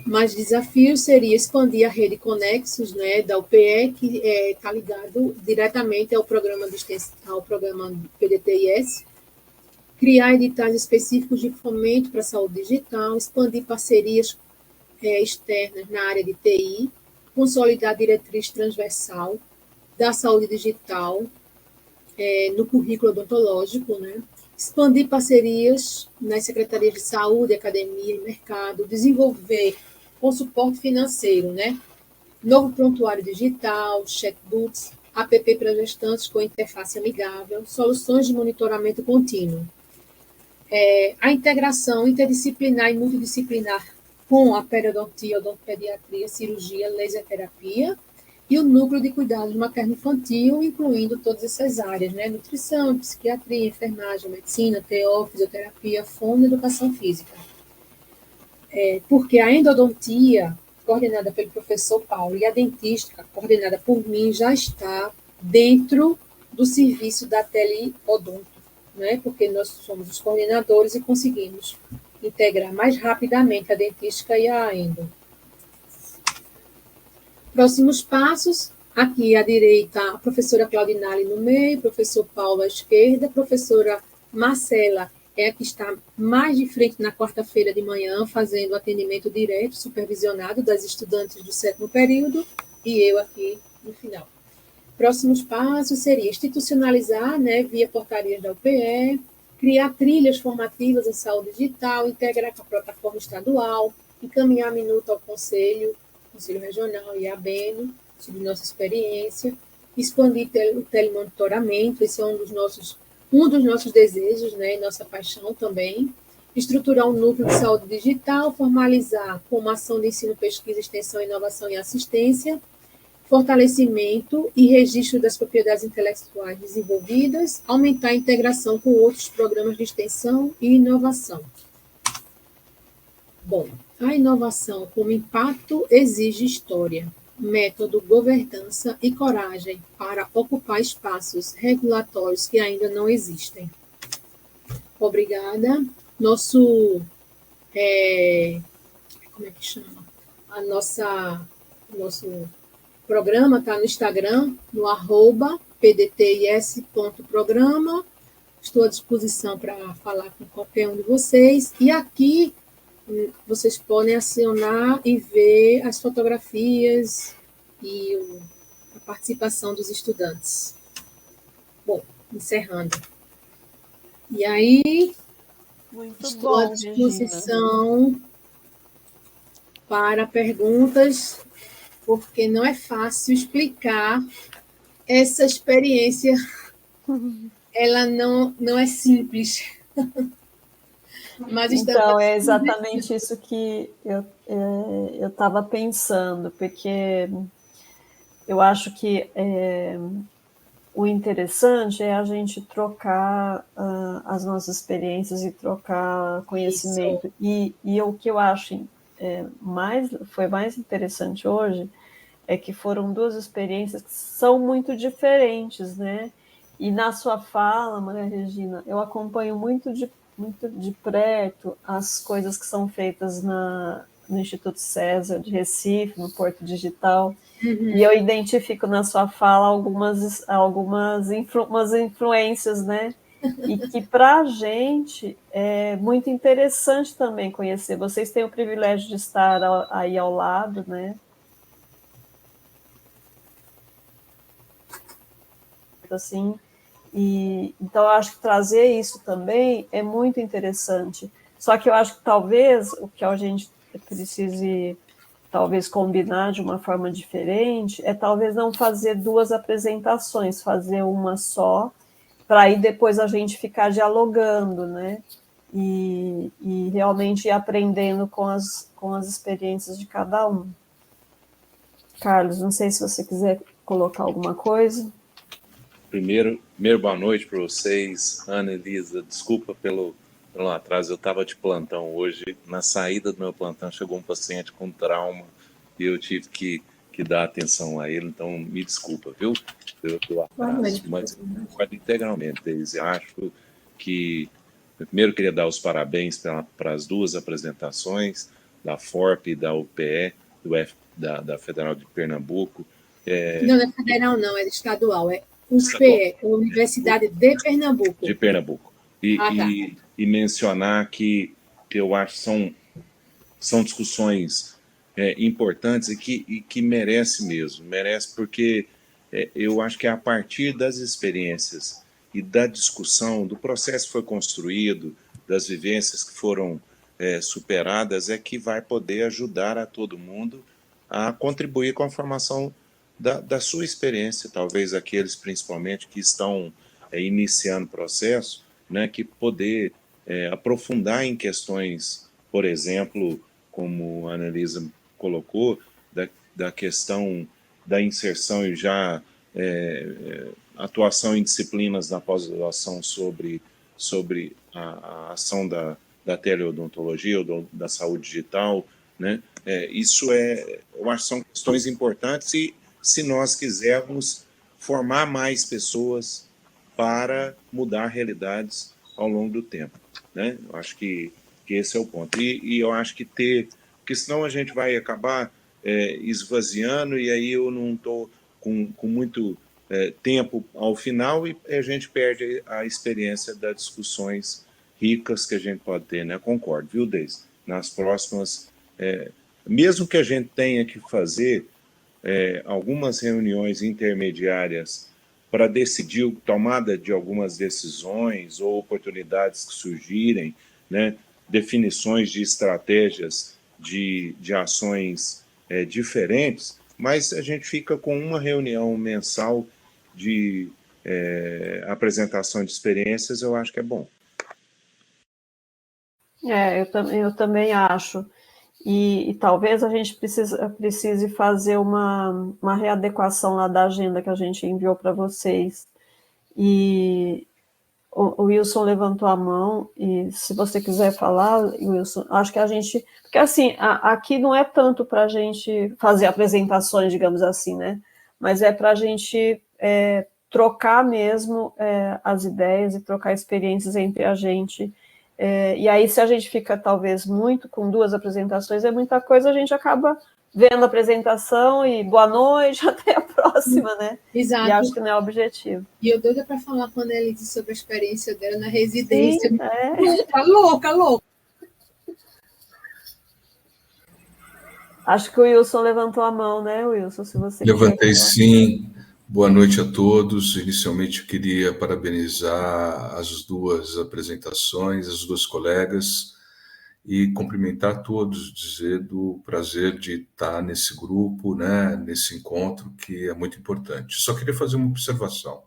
mais desafio seria expandir a rede Conexos, né, da UPE, que está ligado diretamente ao programa PDTIS, criar editais específicos de fomento para a saúde digital, expandir parcerias externas na área de TI, consolidar a diretriz transversal da saúde digital no currículo odontológico, né? Expandir parcerias nas secretarias de saúde, academia e mercado, desenvolver com suporte financeiro, né? Novo prontuário digital, chatbots, app para gestantes com interface amigável, soluções de monitoramento contínuo. A integração interdisciplinar e multidisciplinar com a periodontia, odontopediatria, cirurgia, laser terapia e o núcleo de cuidados materno-infantil, incluindo todas essas áreas, né? Nutrição, psiquiatria, enfermagem, medicina, TO, fisioterapia, fono e educação física. Porque a endodontia, coordenada pelo professor Paulo, e a dentística, coordenada por mim, já está dentro do serviço da teleodonto, né? Porque nós somos os coordenadores e conseguimos integrar mais rapidamente a dentística e a endo. Próximos passos, aqui à direita, a professora Claudinale no meio, professor Paulo à esquerda, professora Marcela é a que está mais de frente na quarta-feira de manhã, fazendo atendimento direto, supervisionado das estudantes do 7º período, e eu aqui no final. Próximos passos seria institucionalizar, né, via portarias da UPE, criar trilhas formativas em saúde digital, integrar com a plataforma estadual, encaminhar a minuta ao Conselho Regional e a ABENO, sobre nossa experiência, expandir o telemonitoramento, esse é um dos nossos desejos, né, e nossa paixão também, estruturar um núcleo de saúde digital, formalizar como ação de ensino, pesquisa, extensão, inovação e assistência, fortalecimento e registro das propriedades intelectuais desenvolvidas, aumentar a integração com outros programas de extensão e inovação. Bom, a inovação como impacto exige história, método, governança e coragem para ocupar espaços regulatórios que ainda não existem. Obrigada. Como é que chama? Nosso programa está no Instagram, no @pdtis.programa. Estou à disposição para falar com qualquer um de vocês. E aqui vocês podem acionar e ver as fotografias e a participação dos estudantes. Bom, encerrando. E aí, estou à disposição para perguntas, porque não é fácil explicar essa experiência. Ela não é simples. Mas então, é exatamente isso que eu estava pensando, porque eu acho que o interessante é a gente trocar as nossas experiências e trocar conhecimento. E o que eu acho foi mais interessante hoje é que foram duas experiências que são muito diferentes, né? E na sua fala, Maria Regina, eu acompanho muito de perto as coisas que são feitas no Instituto César de Recife, no Porto Digital, e eu identifico na sua fala algumas influências, né? E que para a gente é muito interessante também conhecer. Vocês têm o privilégio de estar aí ao lado, né? Assim, então eu acho que trazer isso também é muito interessante. Só que eu acho que talvez o que a gente precise talvez combinar de uma forma diferente é talvez não fazer duas apresentações, fazer uma só, para aí depois a gente ficar dialogando, né? E realmente ir aprendendo com as experiências de cada um. Carlos, não sei se você quiser colocar alguma coisa. Primeiro boa noite para vocês. Ana, Elisa, desculpa pelo atraso, eu estava de plantão hoje. Na saída do meu plantão chegou um paciente com trauma e eu tive que dar atenção a ele, então me desculpa, viu? Pelo atraso, mas concordo integralmente, Deise. Acho que eu primeiro queria dar os parabéns para as duas apresentações, da FORP e da UPE, da Federal de Pernambuco. Não é federal, não, é estadual, é UPE, Universidade de Pernambuco. De Pernambuco. E mencionar que eu acho que são discussões importantes e que merece mesmo. Merece porque eu acho que é a partir das experiências e da discussão, do processo que foi construído, das vivências que foram superadas, é que vai poder ajudar a todo mundo a contribuir com a formação da sua experiência, talvez aqueles principalmente que estão iniciando o processo, né, que poder aprofundar em questões, por exemplo, como a Annelisa colocou, da questão da inserção e já atuação em disciplinas na pós-graduação sobre a ação da teleodontologia ou da saúde digital, né? Isso eu acho que são questões importantes e se nós quisermos formar mais pessoas para mudar realidades ao longo do tempo, né? Eu acho que esse é o ponto. E eu acho que porque senão a gente vai acabar esvaziando e aí eu não estou com muito tempo ao final e a gente perde a experiência das discussões ricas que a gente pode ter, né? Concordo, viu, Deise? Nas próximas... mesmo que a gente tenha que fazer algumas reuniões intermediárias para decidir tomada de algumas decisões ou oportunidades que surgirem, né, definições de estratégias de ações diferentes, mas a gente fica com uma reunião mensal de apresentação de experiências, eu acho que é bom. Eu também acho. E talvez a gente precise fazer uma readequação lá da agenda que a gente enviou para vocês. E o Wilson levantou a mão, e se você quiser falar, Wilson, acho que a gente... Porque, assim, aqui não é tanto para a gente fazer apresentações, digamos assim, né? Mas é para a gente trocar mesmo as ideias e trocar experiências entre a gente. E aí, se a gente fica, talvez, muito com duas apresentações, é muita coisa, a gente acaba vendo a apresentação e boa noite, até a próxima, né? Exato. E acho que não é o objetivo. E eu doida para falar com a Annelise sobre a experiência dela na residência. Sim, Louca. Acho que o Wilson levantou a mão, né, Wilson? Se você Levantei sim. Boa noite a todos. Inicialmente, eu queria parabenizar as duas apresentações, as duas colegas, e cumprimentar todos, dizer do prazer de estar nesse grupo, né, nesse encontro, que é muito importante. Só queria fazer uma observação.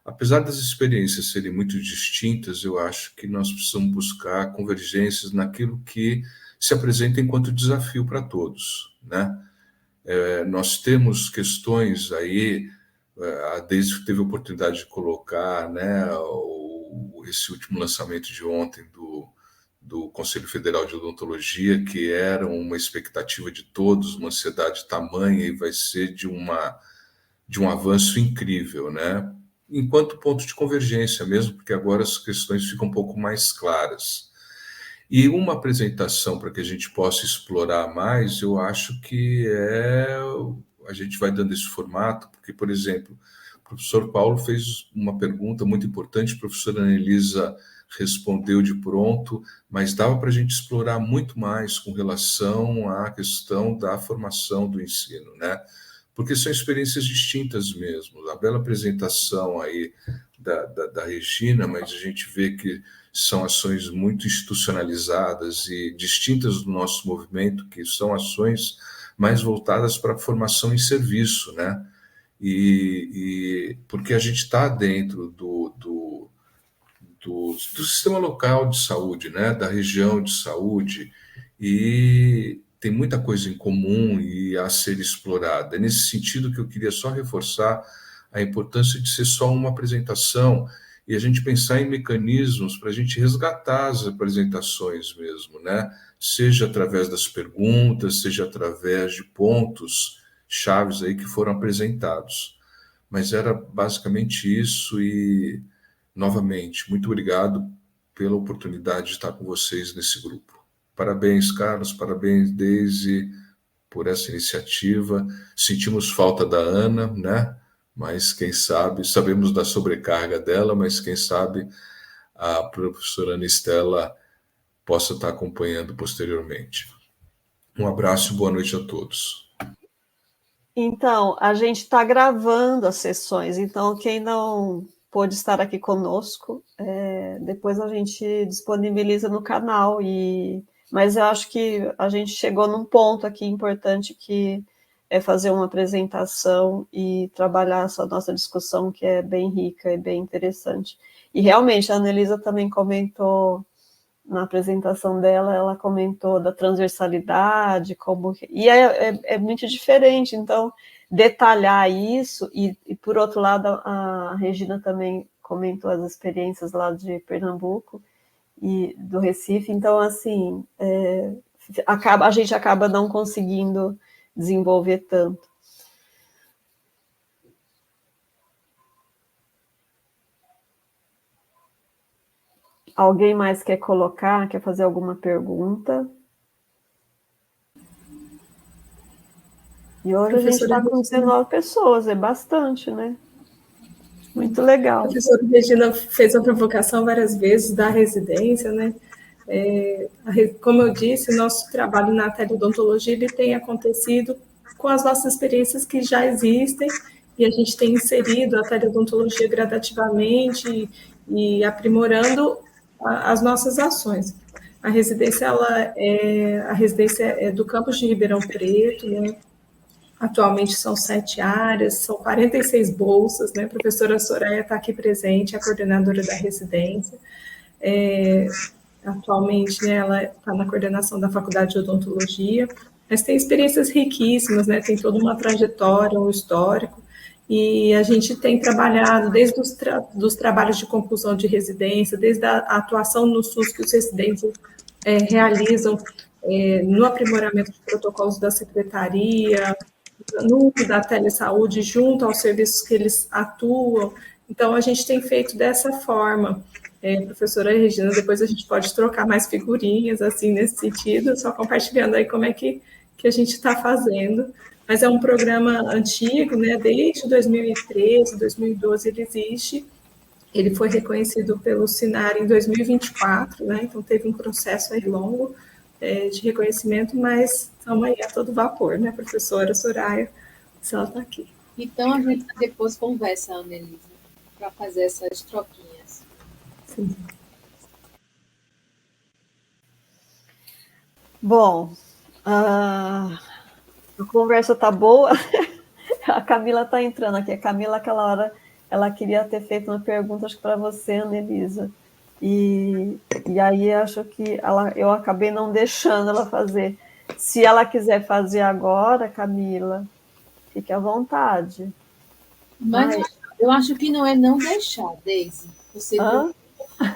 Apesar das experiências serem muito distintas, eu acho que nós precisamos buscar convergências naquilo que se apresenta enquanto desafio para todos, né? Nós temos questões aí, desde que teve a oportunidade de colocar, né, esse último lançamento de ontem do Conselho Federal de Odontologia, que era uma expectativa de todos, uma ansiedade tamanha, e vai ser de um avanço incrível, né? Enquanto ponto de convergência mesmo, porque agora as questões ficam um pouco mais claras. E uma apresentação para que a gente possa explorar mais, eu acho que a gente vai dando esse formato, porque, por exemplo, o professor Paulo fez uma pergunta muito importante, a professora Annelisa respondeu de pronto, mas dava para a gente explorar muito mais com relação à questão da formação do ensino, né? Porque são experiências distintas mesmo. A bela apresentação aí da Regina, mas a gente vê que são ações muito institucionalizadas e distintas do nosso movimento, que são ações mais voltadas para a formação em serviço, né? E porque a gente está dentro do sistema local de saúde, né? Da região de saúde, e tem muita coisa em comum e a ser explorada. É nesse sentido que eu queria só reforçar a importância de ser só uma apresentação e a gente pensar em mecanismos para a gente resgatar as apresentações mesmo, né? Seja através das perguntas, seja através de pontos chaves aí que foram apresentados. Mas era basicamente isso e, novamente, muito obrigado pela oportunidade de estar com vocês nesse grupo. Parabéns, Carlos, parabéns, Deise, por essa iniciativa. Sentimos falta da Ana, né? Mas quem sabe, sabemos da sobrecarga dela, mas quem sabe a professora Ana Estela possa estar acompanhando posteriormente. Um abraço e boa noite a todos. Então, a gente está gravando as sessões, então quem não pôde estar aqui conosco, depois a gente disponibiliza no canal, mas eu acho que a gente chegou num ponto aqui importante que é fazer uma apresentação e trabalhar essa nossa discussão, que é bem rica e bem interessante. E realmente, a Annelisa também comentou, na apresentação dela, ela comentou da transversalidade, e é muito diferente, então, detalhar isso, e por outro lado, a Regina também comentou as experiências lá de Pernambuco e do Recife, então, assim, a gente acaba não conseguindo desenvolver tanto. Alguém mais quer colocar, quer fazer alguma pergunta? E hoje a gente está com 19 pessoas, é bastante, né? Muito legal. A professora Regina fez a provocação várias vezes da residência, né? Como eu disse, o nosso trabalho na teleodontologia ele tem acontecido com as nossas experiências que já existem, e a gente tem inserido a teleodontologia gradativamente e aprimorando as nossas ações. A residência é do campus de Ribeirão Preto, né? Atualmente são 7 áreas, são 46 bolsas, né? A professora Soraya está aqui presente, a coordenadora da residência. Atualmente, né, ela está na coordenação da Faculdade de Odontologia, mas tem experiências riquíssimas, né? Tem toda uma trajetória, um histórico, e a gente tem trabalhado desde dos trabalhos de conclusão de residência, desde a atuação no SUS que os residentes realizam no aprimoramento de protocolos da secretaria, no da telesaúde, junto aos serviços que eles atuam. Então, a gente tem feito dessa forma. Professora Regina, depois a gente pode trocar mais figurinhas, assim, nesse sentido, só compartilhando aí como é que que a gente está fazendo, mas é um programa antigo, né? Desde 2013, 2012 ele existe. Ele foi reconhecido pelo Sinar em 2024, né? Então teve um processo aí longo de reconhecimento, mas estamos aí a todo vapor, né, professora Soraya? Se ela está aqui. Então a gente depois conversa, Annelise, para fazer essas troquinhas. Sim. Bom, a conversa tá boa. A Camila tá entrando aqui. A Camila, aquela hora, ela queria ter feito uma pergunta, acho que para você, Annelisa. E aí acho que eu acabei não deixando ela fazer. Se ela quiser fazer agora, Camila, fique à vontade. Mas eu acho que não é não deixar, Deise. Você Hã?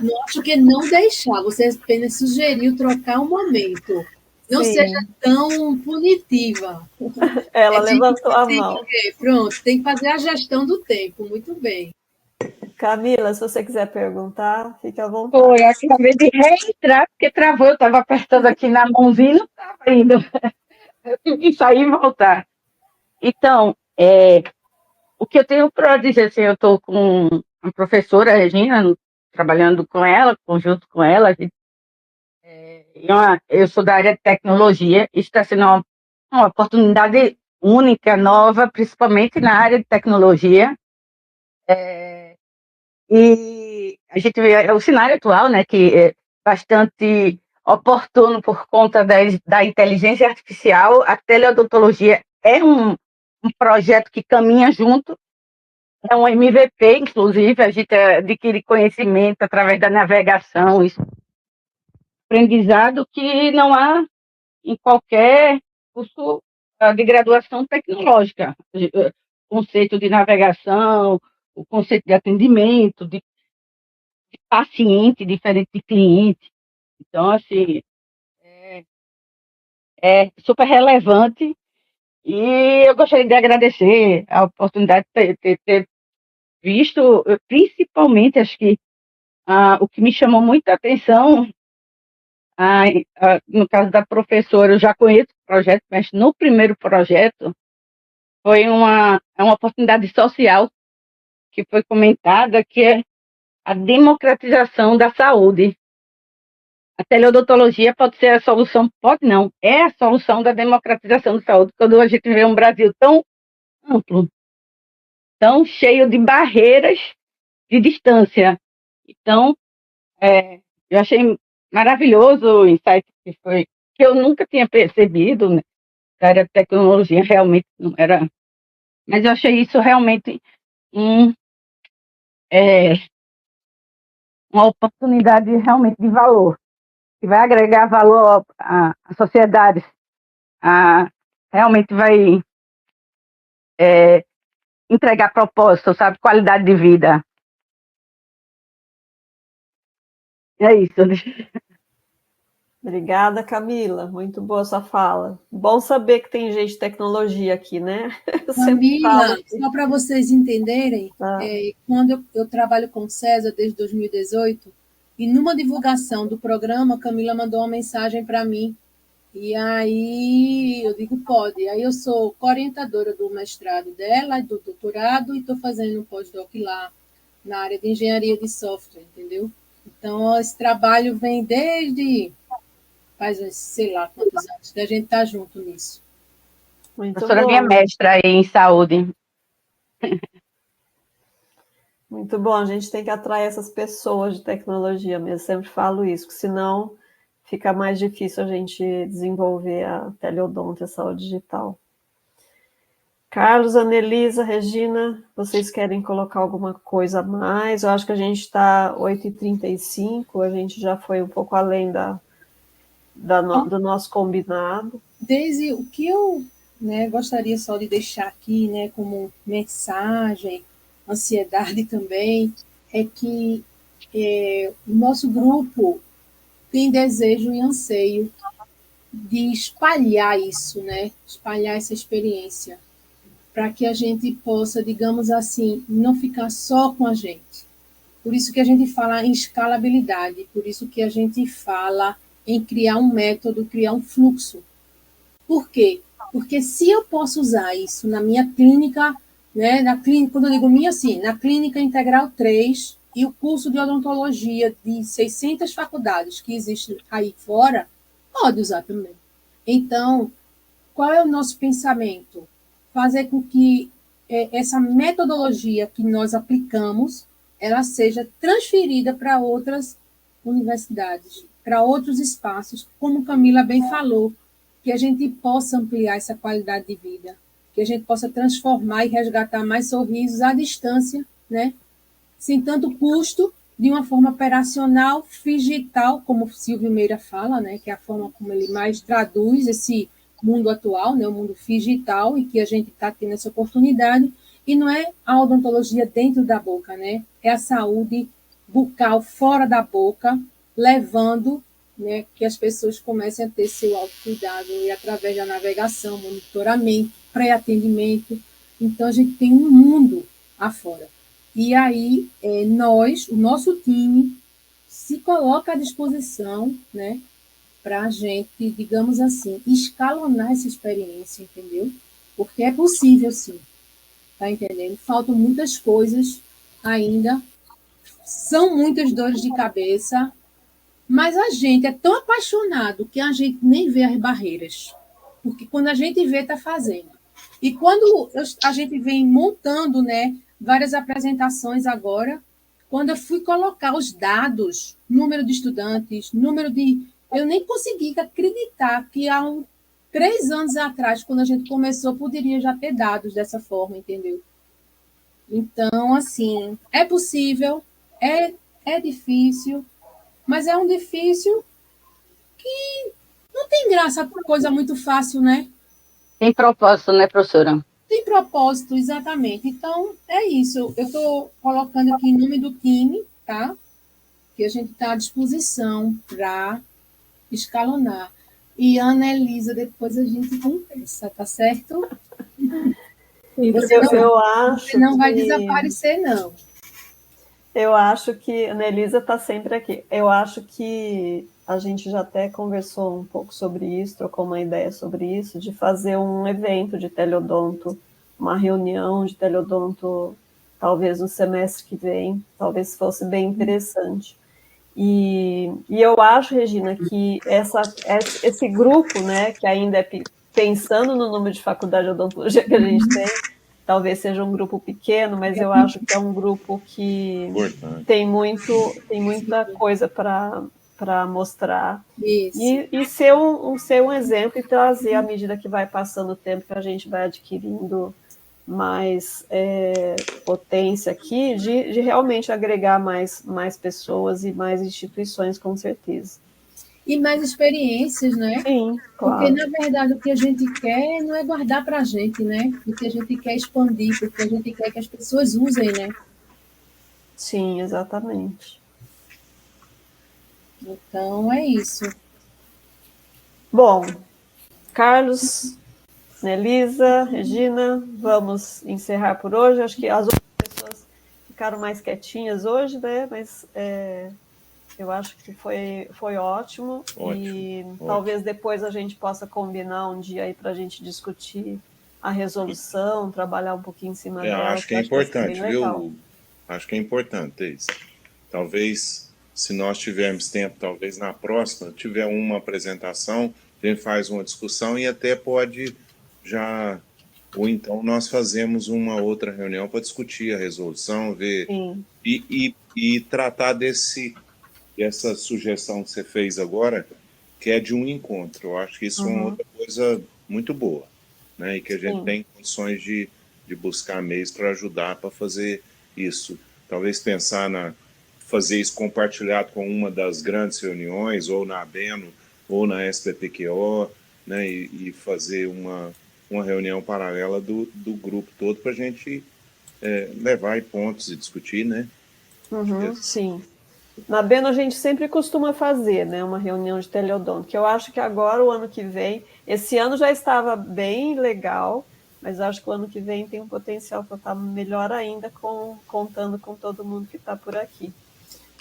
não acho que é não deixar, você apenas sugeriu trocar um momento. Não Sim. seja tão punitiva. Ela levantou a mão. Pronto, tem que fazer a gestão do tempo, muito bem. Camila, se você quiser perguntar, fique à vontade. Foi, acabei de reentrar, porque travou, eu estava apertando aqui na mãozinha e não estava indo. Eu tive que sair e voltar. Então, o que eu tenho para dizer, assim, eu estou com a professora Regina, trabalhando com ela, conjunto com ela. Eu sou da área de tecnologia, isso está sendo uma oportunidade única, nova, principalmente na área de tecnologia. E a gente vê o cenário atual, né, que é bastante oportuno por conta da inteligência artificial. A teleodontologia é um projeto que caminha junto, é um MVP, inclusive, a gente adquire conhecimento através da navegação, isso, aprendizado que não há em qualquer curso de graduação tecnológica. O conceito de navegação, o conceito de atendimento, de paciente diferente de cliente. Então, assim, é super relevante e eu gostaria de agradecer a oportunidade de ter visto, principalmente, acho que o que me chamou muita atenção, no caso da professora, eu já conheço o projeto, mas no primeiro projeto foi uma oportunidade social que foi comentada, que é a democratização da saúde. A teleodontologia pode ser a solução, pode não, é a solução da democratização da saúde, quando a gente vê um Brasil tão amplo, tão cheio de barreiras de distância. Então, eu achei maravilhoso o insight que eu nunca tinha percebido, né? A área de tecnologia realmente não era, mas eu achei isso realmente uma oportunidade realmente de valor, que vai agregar valor à sociedade, realmente vai entregar propósito, sabe, qualidade de vida. É isso. Obrigada, Camila. Muito boa sua fala. Bom saber que tem gente de tecnologia aqui, né? Camila, só para vocês entenderem, quando eu trabalho com o César desde 2018, e numa divulgação do programa, Camila mandou uma mensagem para mim. E aí eu digo, pode. Aí eu sou co-orientadora do mestrado dela, do doutorado, e estou fazendo um pós-doc lá na área de engenharia de software, entendeu? Então, esse trabalho vem desde faz uns, sei lá quantos anos, que a gente está junto nisso. A professora é minha mestra aí em saúde. Muito bom, a gente tem que atrair essas pessoas de tecnologia mesmo, sempre falo isso, que senão fica mais difícil a gente desenvolver a teleodonto, a saúde digital. Carlos, Annelisa, Regina, vocês querem colocar alguma coisa a mais? Eu acho que a gente está 8h35, a gente já foi um pouco além do nosso combinado. Desde o que eu gostaria só de deixar aqui, como mensagem, ansiedade também, é que o nosso grupo tem desejo e anseio de espalhar isso, espalhar essa experiência, para que a gente possa, digamos assim, não ficar só com a gente. Por isso que a gente fala em escalabilidade, por isso que a gente fala em criar um método, criar um fluxo. Por quê? Porque se eu posso usar isso na minha clínica, né, na clínica, quando eu digo minha, assim, na Clínica Integral 3 e o curso de odontologia de 600 faculdades que existe aí fora, pode usar também. Então, qual é o nosso pensamento? Fazer com que essa metodologia que nós aplicamos, ela seja transferida para outras universidades, para outros espaços, como Camila bem falou, que a gente possa ampliar essa qualidade de vida, que a gente possa transformar e resgatar mais sorrisos à distância, né? Sem tanto custo, de uma forma operacional, digital, como o Silvio Meira fala, né? Que é a forma como ele mais traduz esse mundo atual, né? O mundo digital, e que a gente está tendo essa oportunidade, e não é a odontologia dentro da boca, né? É a saúde bucal fora da boca, levando, né, que as pessoas comecem a ter seu autocuidado e através da navegação, monitoramento, pré-atendimento. Então, a gente tem um mundo afora. E aí, nós, o nosso time, se coloca à disposição, né, para a gente, digamos assim, escalonar essa experiência, entendeu? Porque é possível, sim. Tá entendendo? Faltam muitas coisas ainda, são muitas dores de cabeça, mas a gente é tão apaixonado que a gente nem vê as barreiras. Porque quando a gente vê, está fazendo. E quando a gente vem montando, né, várias apresentações agora, quando eu fui colocar os dados, número de estudantes, número de... Eu nem consegui acreditar que há 3 anos atrás, quando a gente começou, poderia já ter dados dessa forma, entendeu? Então, assim, é possível, é difícil, mas é um difícil que não tem graça, coisa muito fácil, né? Tem propósito, né, professora? Tem propósito, exatamente. Então, é isso. Eu estou colocando aqui em nome do time, tá? Que a gente está à disposição para escalonar. E Ana Elisa, depois a gente conversa, tá certo? Eu acho você não vai que... desaparecer, não. Eu acho que a Annelisa está sempre aqui. Eu acho que a gente já até conversou um pouco sobre isso, trocou uma ideia sobre isso, de fazer um evento de teleodonto, uma reunião de teleodonto, talvez no semestre que vem, talvez fosse bem interessante. E eu acho, Regina, que esse grupo, né, que ainda é pensando no número de faculdade de odontologia que a gente tem, talvez seja um grupo pequeno, mas eu acho que é um grupo que tem muita coisa para mostrar. E ser um exemplo e trazer, à medida que vai passando o tempo, que a gente vai adquirindo mais potência aqui, de realmente agregar mais pessoas e mais instituições, com certeza. E mais experiências, né? Sim, claro. Porque, na verdade, o que a gente quer não é guardar para a gente, né? O que a gente quer expandir, porque a gente quer que as pessoas usem, né? Sim, exatamente. Então, é isso. Bom, Carlos, Nelisa, Regina, vamos encerrar por hoje. Acho que as outras pessoas ficaram mais quietinhas hoje, né? Mas eu acho que foi ótimo. E talvez depois a gente possa combinar um dia aí para a gente discutir a resolução, trabalhar um pouquinho em cima dela. Acho que é importante, viu? Acho que é importante isso. Talvez, se nós tivermos tempo, talvez na próxima, tiver uma apresentação, a gente faz uma discussão e até pode já... Ou então nós fazemos uma outra reunião para discutir a resolução, ver e tratar dessa sugestão que você fez agora, que é de um encontro. Eu acho que isso é uma outra coisa muito boa, né? E que a gente tem condições de buscar meios para ajudar para fazer isso. Talvez pensar fazer isso compartilhado com uma das grandes reuniões, ou na ABENO, ou na SBPQO, né? E fazer uma reunião paralela do grupo todo para a gente levar pontos e discutir, né? Sim. Na Beno a gente sempre costuma fazer, né, uma reunião de teleodonto, que eu acho que agora, o ano que vem, esse ano já estava bem legal, mas acho que o ano que vem tem um potencial para estar melhor ainda, contando com todo mundo que está por aqui.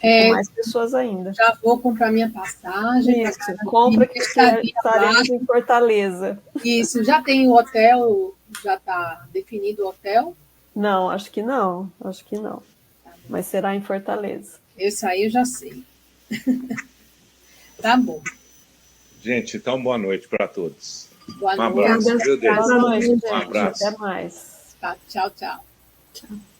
com mais pessoas ainda. Já vou comprar minha passagem. Isso, compra que estaremos em Fortaleza. Isso, já tem o hotel, já está definido o hotel? Não, acho que não. Mas será em Fortaleza. Esse aí eu já sei. Tá bom. Gente, então boa noite para todos. Boa noite. Um abraço, viu, Deus? Boa noite, gente. Um abraço. Até mais. Tá, tchau, tchau. Tchau.